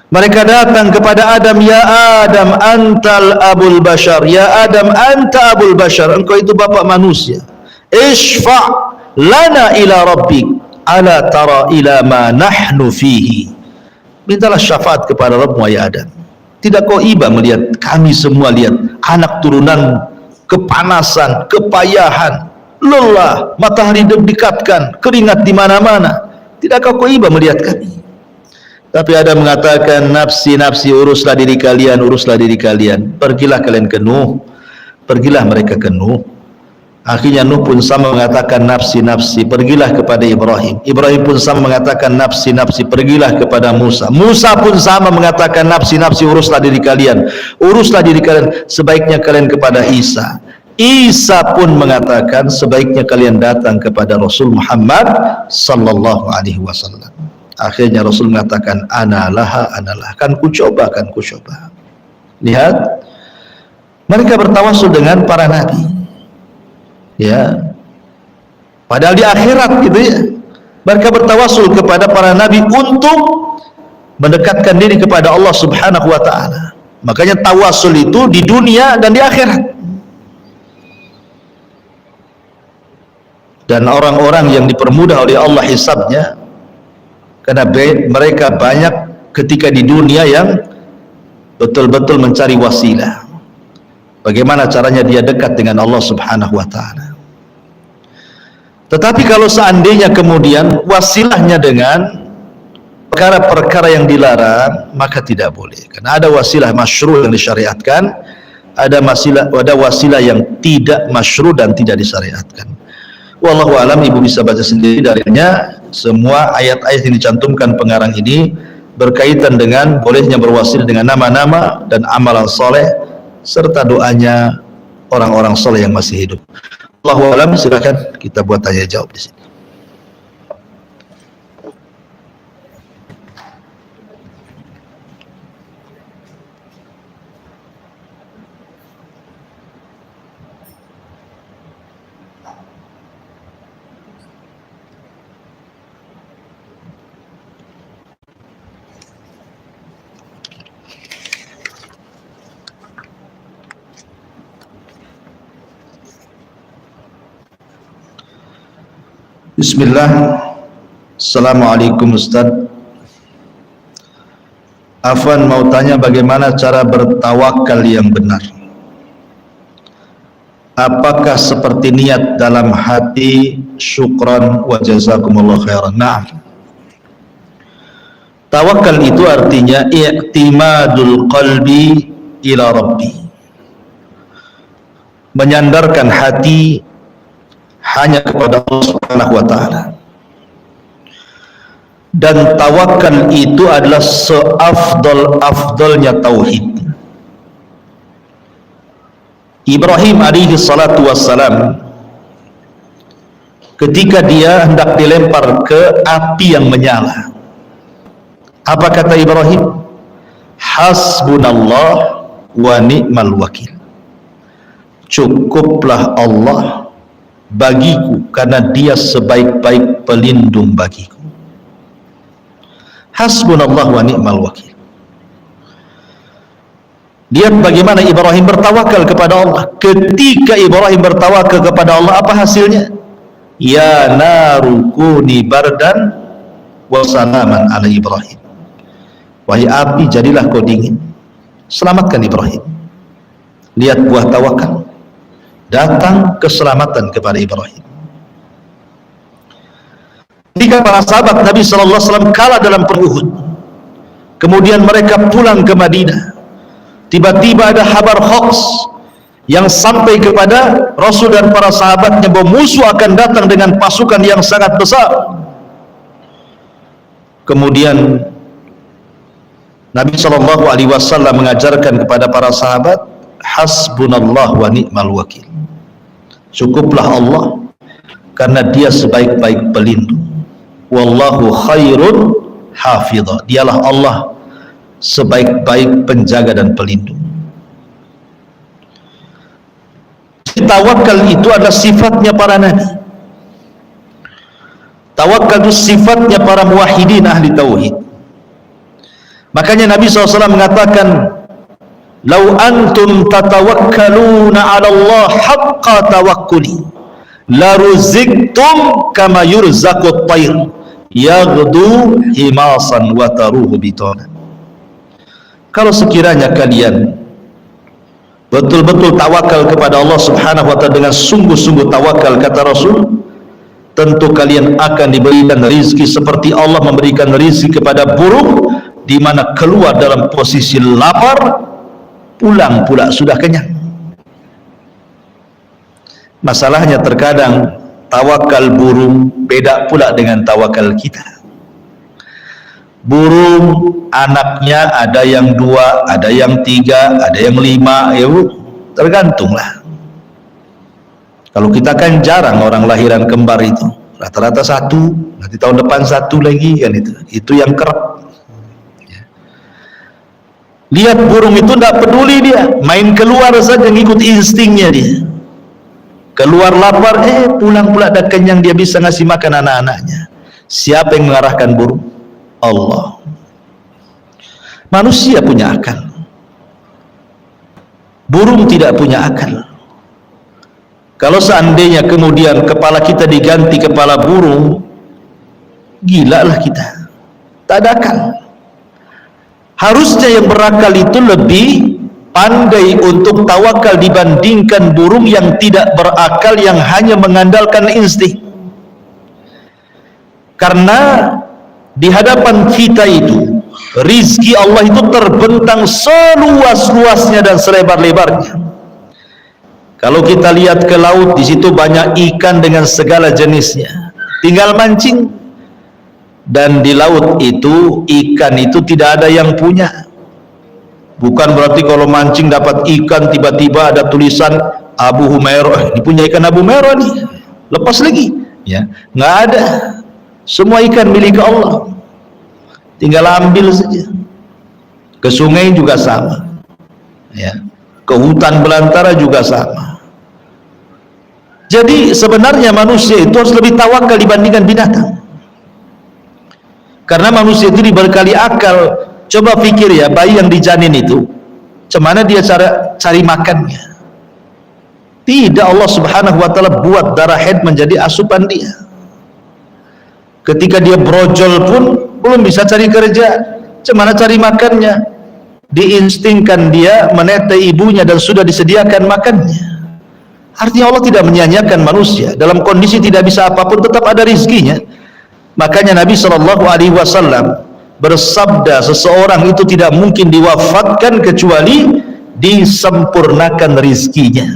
Speaker 2: Mereka datang kepada Adam, ya Adam antal abul bashar, ya Adam anta abul bashar, engkau itu bapak manusia. Ishfa' lana ila rabbik, ala tara ila ma nahnu fihi. Mintalah syafaat kepada Rabbmu ya Adam. Tidak kau iba melihat kami semua, lihat anak turunan, kepanasan, kepayahan, lelah, matahari didekatkan, keringat di mana-mana. Tidak kau iba melihat kami. Tapi Adam mengatakan, nafsi, nafsi, uruslah diri kalian, uruslah diri kalian. Pergilah kalian ke Nuh. Pergilah mereka ke Nuh. Akhirnya Nuh pun sama mengatakan nafsi nafsi, pergilah kepada Ibrahim. Ibrahim pun sama mengatakan nafsi nafsi, pergilah kepada Musa. Musa pun sama mengatakan nafsi nafsi, uruslah diri kalian, uruslah diri kalian, sebaiknya kalian kepada Isa. Isa pun mengatakan sebaiknya kalian datang kepada Rasul Muhammad sallallahu alaihi wasallam. Akhirnya Rasul mengatakan analah, kan ku coba. Lihat, mereka bertawasul dengan para nabi, ya, padahal di akhirat gitu ya, mereka bertawasul kepada para nabi untuk mendekatkan diri kepada Allah subhanahu wa ta'ala. Makanya tawasul itu di dunia dan di akhirat. Dan orang-orang yang dipermudah oleh Allah hisabnya, karena mereka banyak ketika di dunia yang betul-betul mencari wasilah, bagaimana caranya dia dekat dengan Allah subhanahu wa ta'ala. Tetapi kalau seandainya kemudian wasilahnya dengan perkara-perkara yang dilarang, maka tidak boleh. Karena ada wasilah masyru' yang disyariatkan, ada wasilah yang tidak masyru' dan tidak disyariatkan. Wallahu alam, ibu bisa baca sendiri darinya. Semua ayat-ayat yang dicantumkan pengarang ini berkaitan dengan bolehnya berwasil dengan nama-nama dan amalan soleh serta doanya orang-orang soleh yang masih hidup. Wallahu alam, silakan kita buat tanya jawab di sini. Bismillah. Assalamualaikum Ustaz. Afwan mau tanya bagaimana cara bertawakal yang benar? Apakah seperti niat dalam hati syukran wa jazakumullah khairan? Nah, tawakal itu artinya i'timadul qalbi ila rabbi, menyandarkan hati hanya kepada Allah Subhanahu wa ta'ala. Dan tawakal itu adalah seafdal-afdalnya tauhid. Ibrahim alaihi salatu wassalam, ketika dia hendak dilempar ke api yang menyala, apa kata Ibrahim? Hasbunallah wa ni'mal wakil. Cukuplah Allah bagiku, karena dia sebaik-baik pelindung bagiku. Hasbunallah wa ni'mal wakil. Lihat bagaimana Ibrahim bertawakal kepada Allah. Ketika Ibrahim bertawakal kepada Allah, apa hasilnya? Ya naru kuni bardan wa salaman ala Ibrahim. Wahai api, jadilah kau dingin, selamatkan Ibrahim. Lihat buah tawakal, datang keselamatan kepada Ibrahim. Ketika para sahabat Nabi SAW kalah dalam perang Uhud, kemudian mereka pulang ke Madinah, tiba-tiba ada kabar hoax yang sampai kepada Rasul dan para sahabatnya bahwa musuh akan datang dengan pasukan yang sangat besar. Kemudian Nabi SAW mengajarkan kepada para sahabat, hasbunallah wa ni'mal wakil. Cukuplah Allah, karena dia sebaik-baik pelindung. Wallahu khairun hafidha. Dialah Allah sebaik-baik penjaga dan pelindung. Tawakal itu adalah sifatnya para nabi. Tawakal itu sifatnya para muwahhidin ahli tauhid. Makanya Nabi SAW mengatakan, lau antum tatawakkaluna 'ala Allah haqqa tawakkuli la ruziktum kama yurzaqut tayr yaghdu himasan wa taruhu bitana. Kalau sekiranya kalian betul-betul tawakal kepada Allah Subhanahu wa ta'ala dengan sungguh-sungguh tawakal, kata Rasul, tentu kalian akan diberikan rizki seperti Allah memberikan rizki kepada burung, di mana keluar dalam posisi lapar, pulang pula sudah kenyang. Masalahnya terkadang tawakal burung beda pula dengan tawakal kita. Burung anaknya ada yang 2, ada yang 3, ada yang 5, ya bu, tergantunglah. Kalau kita kan jarang orang lahiran kembar itu, rata-rata 1, nanti tahun depan 1 lagi kan, itu yang kerap. Lihat burung itu tidak peduli, dia main keluar saja, ngikut instingnya dia. Keluar lapar, pulang pula ada kenyang, dia bisa ngasih makan anak-anaknya. Siapa yang mengarahkan burung? Allah. Manusia punya akal, burung tidak punya akal. Kalau seandainya kemudian kepala kita diganti kepala burung, gila lah kita, tak ada akal. Harusnya yang berakal itu lebih pandai untuk tawakal dibandingkan burung yang tidak berakal, yang hanya mengandalkan insting. Karena di hadapan kita itu rizki Allah itu terbentang seluas-luasnya dan selebar-lebarnya. Kalau kita lihat ke laut, di situ banyak ikan dengan segala jenisnya, tinggal mancing. Dan di laut itu ikan itu tidak ada yang punya. Bukan berarti kalau mancing dapat ikan tiba-tiba ada tulisan Abu Humairah, ini punya ikan Abu Humairah nih, lepas lagi, ya nggak ada. Semua ikan milik Allah, tinggal ambil saja. Ke sungai juga sama, ya, ke hutan belantara juga sama. Jadi sebenarnya manusia itu harus lebih tawakal dibandingkan binatang, karena manusia itu dibekali akal. Coba pikir ya, bayi yang dijanin itu, cemana dia cari makannya? Tidak, Allah subhanahu wa ta'ala buat darah haid menjadi asupan dia. Ketika dia brojol pun belum bisa cari kerja, cemana cari makannya? Diinstingkan dia menetai ibunya dan sudah disediakan makannya. Artinya Allah tidak menyia-nyiakan manusia. Dalam kondisi tidak bisa apapun tetap ada rizkinya. Makanya Nabi SAW bersabda, seseorang itu tidak mungkin diwafatkan kecuali disempurnakan rizkinya.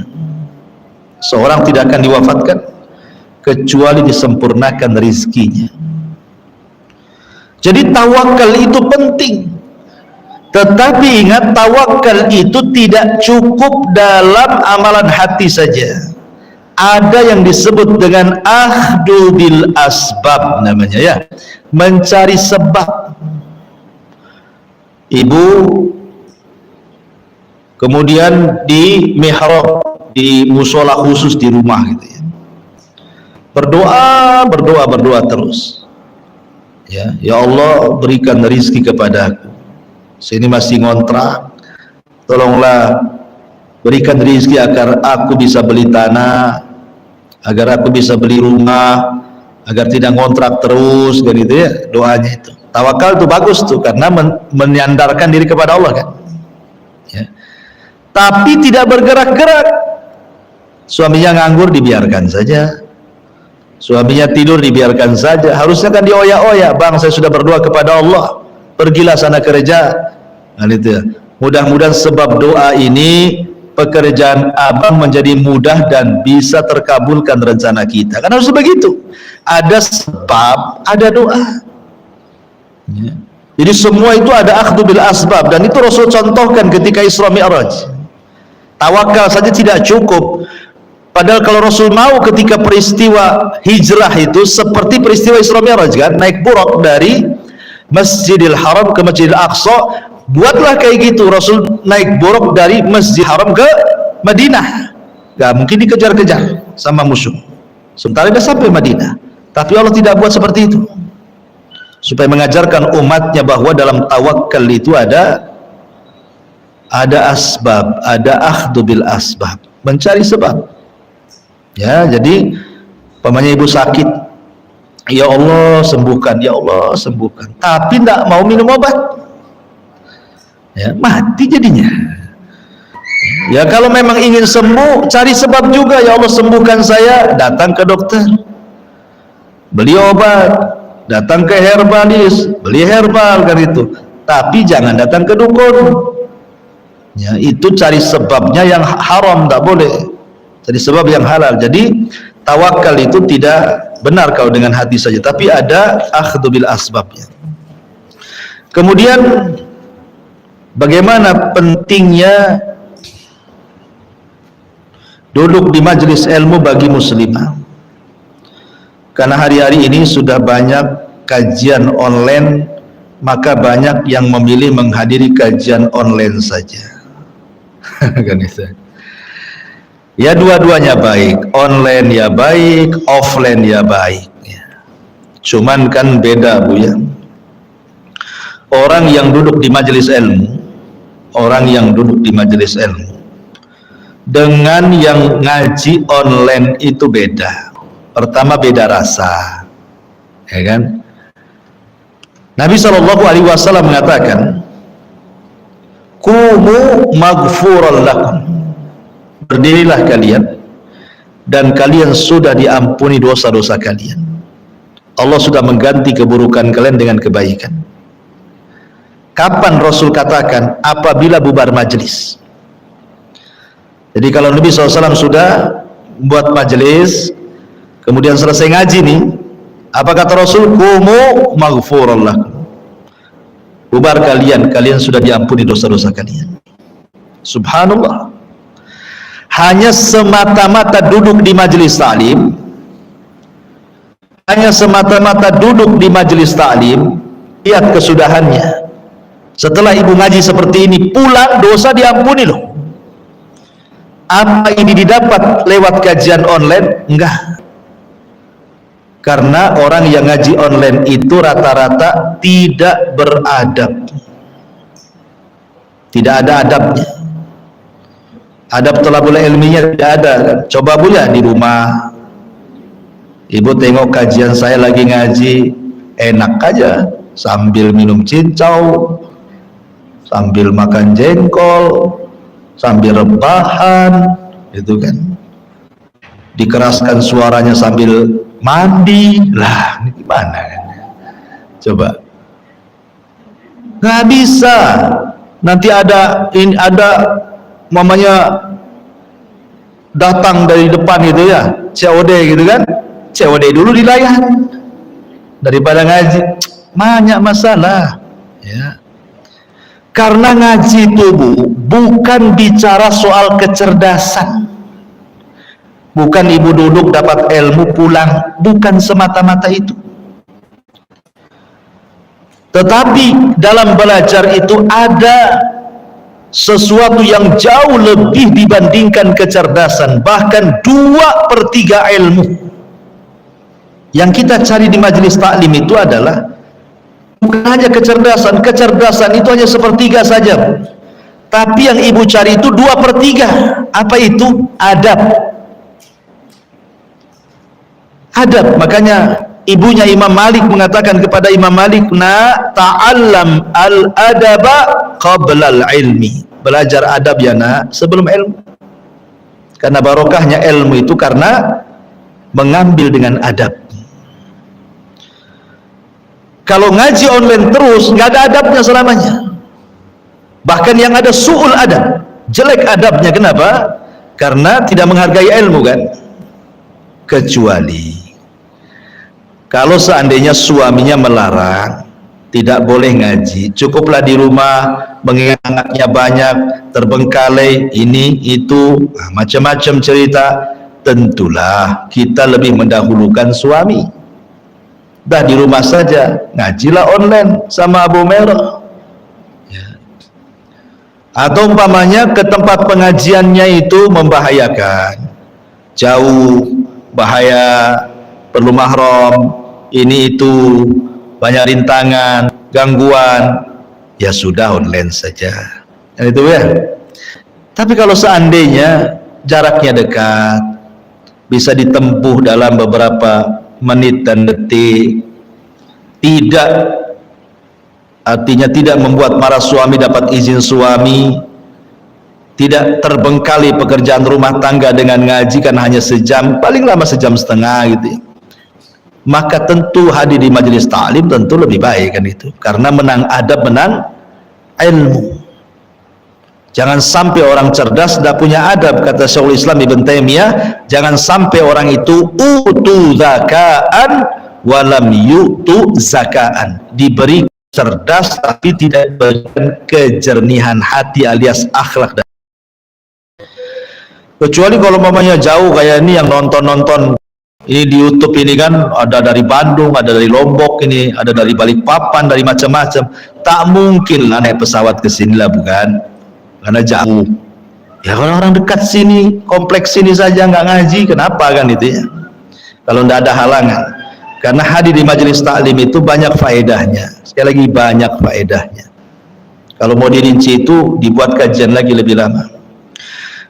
Speaker 2: Seorang tidak akan diwafatkan kecuali disempurnakan rizkinya. Jadi tawakal itu penting. Tetapi ingat, tawakal itu tidak cukup dalam amalan hati saja. Ada yang disebut dengan akhdu bil asbab namanya, ya, mencari sebab. Ibu kemudian di mihrab, di musola khusus di rumah gitu ya, berdoa terus, ya Allah berikan rizki kepadaku, sini masih ngontrak, tolonglah berikan rizki agar aku bisa beli tanah, agar aku bisa beli rumah, agar tidak ngontrak terus, kan gitu ya doanya itu. Tawakal itu bagus tuh, karena menyandarkan diri kepada Allah kan, ya. Tapi tidak bergerak-gerak. Suaminya nganggur dibiarkan saja, suaminya tidur dibiarkan saja. Harusnya kan dioyak-oyak, bang saya sudah berdoa kepada Allah, pergilah sana kerja, nah itu ya. Mudah-mudahan sebab doa ini pekerjaan abang menjadi mudah dan bisa terkabulkan rencana kita. Kan harus begitu, ada sebab, ada doa, ya. Jadi semua itu ada akhdu bil asbab, dan itu Rasul contohkan ketika Isra Mi'raj. Tawakal saja tidak cukup, padahal kalau Rasul mau ketika peristiwa hijrah itu seperti peristiwa Isra Mi'raj kan, naik buraq dari Masjidil Haram ke Masjidil Aqsa, buatlah kayak gitu. Rasul naik buraq dari Masjidil Haram ke Madinah, gak mungkin dikejar-kejar sama musuh, sementara dia sampai Madinah. Tapi Allah tidak buat seperti itu, supaya mengajarkan umatnya bahwa dalam tawakal itu ada asbab, ada akhdu bil asbab, mencari sebab, ya. Jadi pamannya ibu sakit, ya Allah sembuhkan, ya Allah sembuhkan, tapi tidak mau minum obat, ya mati jadinya. Ya kalau memang ingin sembuh, cari sebab juga, ya Allah sembuhkan saya, datang ke dokter, beli obat, datang ke herbalis, beli herbal kan itu. Tapi jangan datang ke dukun, ya itu cari sebabnya yang haram, tak boleh. Jadi sebab yang halal. Jadi tawakal itu tidak benar kalau dengan hati saja, tapi ada akhdhu bil asbabnya. Kemudian bagaimana pentingnya duduk di majelis ilmu bagi muslimah? Karena hari-hari ini sudah banyak kajian online, maka banyak yang memilih menghadiri kajian online saja. Kan itu. Ya dua-duanya baik, online ya baik, offline ya baik. Cuman kan beda Bu ya. Orang yang duduk di majelis ilmu, dengan yang ngaji online itu beda. Pertama beda rasa, ya kan? Nabi SAW mengatakan, "Qumu maghfuran lakum." Berdirilah kalian dan kalian sudah diampuni dosa-dosa kalian. Allah sudah mengganti keburukan kalian dengan kebaikan. Kapan Rasul katakan? Apabila bubar majelis. Jadi kalau Nabi SAW sudah buat majelis, kemudian selesai ngaji nih, apa kata Rasul? Qumu maghfuran lakum. Bubar kalian sudah diampuni dosa-dosa kalian. Subhanallah. Hanya semata-mata duduk di majelis ta'lim, lihat kesudahannya. Setelah ibu ngaji seperti ini, pulang dosa diampuni loh. Apa ini didapat lewat kajian online? Enggak. Karena orang yang ngaji online itu rata-rata tidak beradab, tidak ada adabnya. Adab thalabul ilminya tidak ada. Coba Bu ya di rumah, ibu tengok kajian saya lagi ngaji, enak aja sambil minum cincau, sambil makan jengkol, sambil rebahan, itu kan. Dikeraskan suaranya sambil mandi, lah ini gimana kan? Coba, nggak bisa. Nanti ada mamanya datang dari depan gitu ya, COD gitu kan, COD dulu dilayan daripada ngaji. Banyak masalah ya. Karena ngaji itu Bu, bukan bicara soal kecerdasan, bukan ibu duduk dapat ilmu pulang, bukan semata-mata itu. Tetapi dalam belajar itu ada sesuatu yang jauh lebih dibandingkan kecerdasan, bahkan 2/3 ilmu yang kita cari di majelis taklim itu adalah bukan hanya kecerdasan. Kecerdasan itu hanya 1/3 saja, tapi yang ibu cari itu 2/3. Apa itu? Adab. Makanya ibunya Imam Malik mengatakan kepada Imam Malik, ta'allam al-adaba qabla al-ilmi. Belajar adab ya nak, sebelum ilmu. Karena barokahnya ilmu itu karena mengambil dengan adab. Kalau ngaji online terus, nggak ada adabnya selamanya. Bahkan yang ada su'ul adab, jelek adabnya. Kenapa? Karena tidak menghargai ilmu kan. Kecuali kalau seandainya suaminya melarang, tidak boleh ngaji, cukuplah di rumah, mengingat anaknya banyak, terbengkalai, ini, itu, macam-macam cerita, tentulah kita lebih mendahulukan suami. Dah di rumah saja, ngajilah online sama Abu Merah. Ya. Atau umpamanya ke tempat pengajiannya itu membahayakan, jauh, bahaya, perlu mahram, ini itu, banyak rintangan, gangguan, ya sudah online saja. Dan itu ya. Tapi kalau seandainya jaraknya dekat, bisa ditempuh dalam beberapa menit dan detik, artinya tidak membuat para suami dapat izin suami, tidak terbengkalai pekerjaan rumah tangga dengan ngaji kan hanya sejam, paling lama 1,5 jam gitu ya. Maka tentu hadir di majelis ta'lim tentu lebih baik kan itu, karena menang adab, menang ilmu. Jangan sampai orang cerdas tidak punya adab, kata Syekhul Islam Ibn Taimiyah. Jangan sampai orang itu utu zakaan walam yu'tu zakaan, diberi cerdas tapi tidak diberikan kejernihan hati alias akhlak. Kecuali kalau mamanya jauh kayak ini yang nonton ini di YouTube ini kan, ada dari Bandung, ada dari Lombok, ini ada dari Balikpapan, dari macam-macam. Tak mungkin lah naik pesawat ke sini lah, bukan? Karena jauh. Ya kalau orang dekat sini, kompleks sini saja nggak ngaji, kenapa kan itu ya? Kalau tidak ada halangan. Karena hadir di majelis taklim itu banyak faedahnya. Sekali lagi banyak faedahnya. Kalau mau dirinci itu dibuat kajian lagi lebih lama.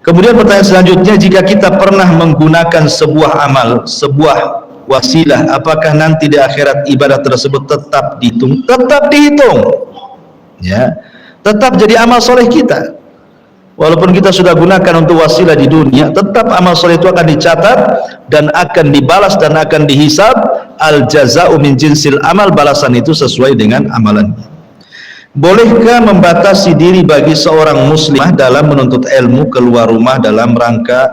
Speaker 2: Kemudian pertanyaan selanjutnya, jika kita pernah menggunakan sebuah amal, sebuah wasilah, apakah nanti di akhirat ibadah tersebut tetap dihitung? Tetap dihitung. Ya. Tetap jadi amal soleh kita. Walaupun kita sudah gunakan untuk wasilah di dunia, tetap amal soleh itu akan dicatat dan akan dibalas dan akan dihisab. Al jaza'u min jinsil amal, balasan itu sesuai dengan amalannya. Bolehkah membatasi diri bagi seorang muslimah dalam menuntut ilmu keluar rumah dalam rangka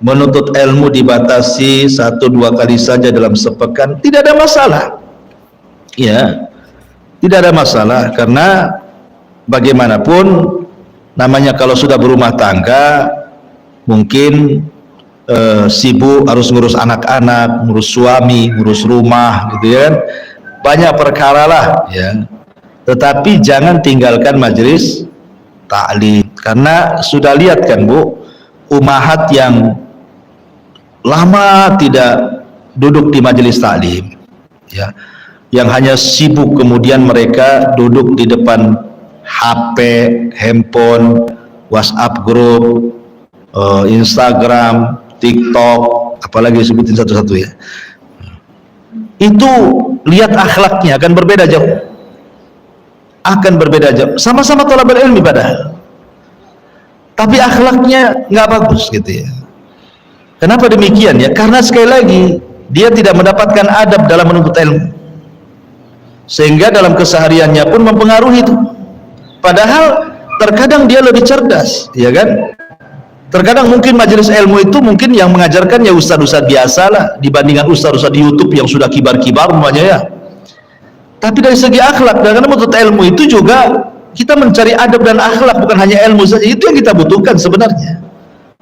Speaker 2: menuntut ilmu dibatasi 1-2 kali saja dalam sepekan? Tidak ada masalah. Ya, tidak ada masalah, karena bagaimanapun namanya kalau sudah berumah tangga mungkin sibuk, harus ngurus anak-anak, ngurus suami, ngurus rumah, gitu ya kan, banyak perkara lah ya. Tetapi jangan tinggalkan majelis taklim, karena sudah lihat kan Bu, umahat yang lama tidak duduk di majelis taklim ya, yang hanya sibuk, kemudian mereka duduk di depan HP, handphone, WhatsApp grup, Instagram, TikTok, apalagi sebutin satu-satu ya. Itu lihat akhlaknya akan berbeda jauh. Akan berbeda jauh. Sama-sama thalabul ilmi padahal. Tapi akhlaknya nggak bagus gitu ya. Kenapa demikian ya? Karena sekali lagi dia tidak mendapatkan adab dalam menuntut ilmu. Sehingga dalam kesehariannya pun mempengaruhi itu. Padahal terkadang dia lebih cerdas, ya kan? Terkadang mungkin majelis ilmu itu mungkin yang mengajarkan ya ustaz-ustaz biasa lah, dibandingkan ustaz-ustaz di YouTube yang sudah kibar-kibar umpamanya ya. Tapi dari segi akhlak, karena menuntut ilmu itu juga kita mencari adab dan akhlak, bukan hanya ilmu saja. Itu yang kita butuhkan sebenarnya.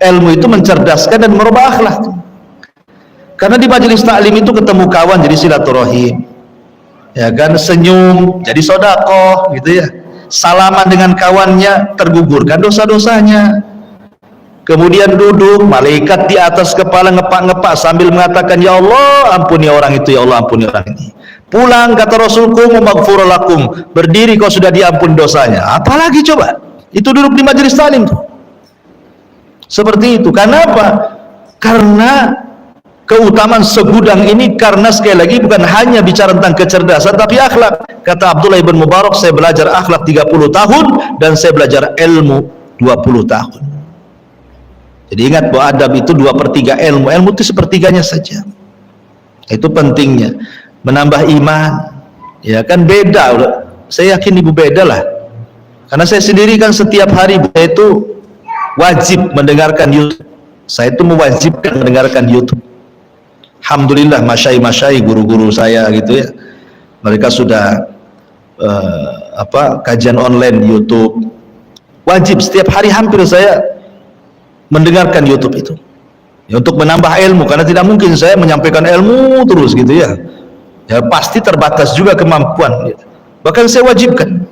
Speaker 2: Ilmu itu mencerdaskan dan merubah akhlak. Karena di majelis taklim itu ketemu kawan jadi silaturahim, ya kan, senyum jadi sedekah gitu ya. Salaman dengan kawannya tergugurkan dosa-dosanya. Kemudian duduk, malaikat di atas kepala ngepak-ngepak sambil mengatakan, ya Allah ampuni orang itu, ya Allah ampuni orang ini. Pulang, kata Rasulku, maghfurun lakum, berdiri kau sudah diampun dosanya. Apalagi coba, itu duduk di majelis taklim tuh seperti itu. Kenapa? Karena keutamaan segudang ini, karena sekali lagi bukan hanya bicara tentang kecerdasan tapi akhlak. Kata Abdullah ibn Mubarak, saya belajar akhlak 30 tahun dan saya belajar ilmu 20 tahun. Jadi ingat bahwa adab itu 2/3 ilmu. Ilmu itu sepertiganya saja. Itu pentingnya. Menambah iman. Ya kan beda. Saya yakin ibu beda lah. Karena saya sendiri kan setiap hari itu wajib mendengarkan YouTube. Saya itu mewajibkan mendengarkan YouTube. Alhamdulillah masyai-masyai guru-guru saya gitu ya, mereka sudah kajian online di YouTube. Wajib setiap hari hampir saya mendengarkan YouTube itu ya, untuk menambah ilmu, karena tidak mungkin saya menyampaikan ilmu terus gitu ya. Ya pasti terbatas juga kemampuan gitu. Bahkan saya wajibkan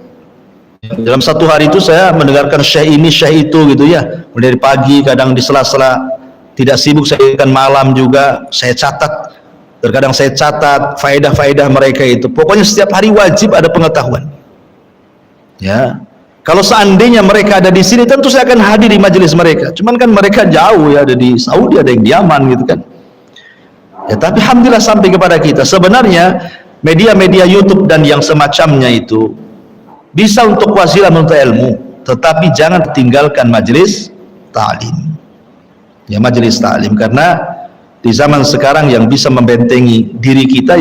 Speaker 2: dalam satu hari itu saya mendengarkan syekh ini syekh itu gitu ya, mulai dari pagi, kadang di sela-sela tidak sibuk saya kan malam juga saya catat, terkadang saya catat faedah-faedah mereka itu. Pokoknya setiap hari wajib ada pengetahuan ya. Kalau seandainya mereka ada di sini, tentu saya akan hadir di majelis mereka. Cuman kan mereka jauh ya, ada di Saudi, ada yang di Yaman gitu kan ya. Tapi alhamdulillah sampai kepada kita. Sebenarnya media-media YouTube dan yang semacamnya itu bisa untuk wasilah menuntut ilmu, tetapi jangan tinggalkan majelis ta'lim ya, majelis taklim. Karena di zaman sekarang yang bisa membentengi diri kita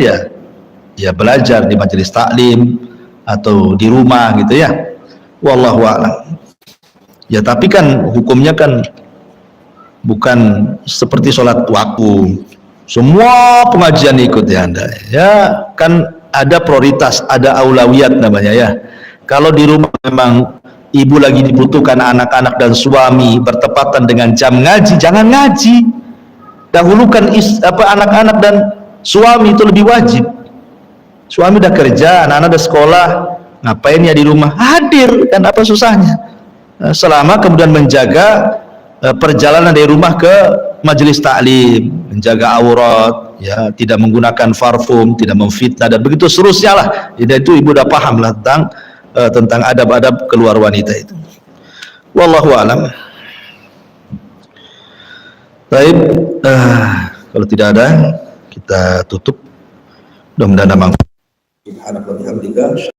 Speaker 2: ya belajar di majelis taklim atau di rumah gitu ya. Wallahu a'lam. Ya tapi kan hukumnya kan bukan seperti sholat waktu. Semua pengajian ikut ya Anda. Ya kan ada prioritas, ada aulawiyat namanya ya. Kalau di rumah memang ibu lagi dibutuhkan anak-anak dan suami bertepatan dengan jam ngaji, jangan ngaji. Dahulukan anak-anak dan suami, itu lebih wajib. Suami udah kerja, anak-anak udah sekolah, ngapain ya di rumah? Hadir, kan apa susahnya? Selama kemudian menjaga perjalanan dari rumah ke majelis taklim, menjaga aurat, ya, tidak menggunakan parfum, tidak memfitnah dan begitu seterusnya lah. Jadi itu ibu udah paham lah tentang adab-adab keluar wanita itu. Wallahu a'lam. Baik, kalau tidak ada kita tutup. Mudah-mudahan ada manfaat. Subhanallah wa bihamdika.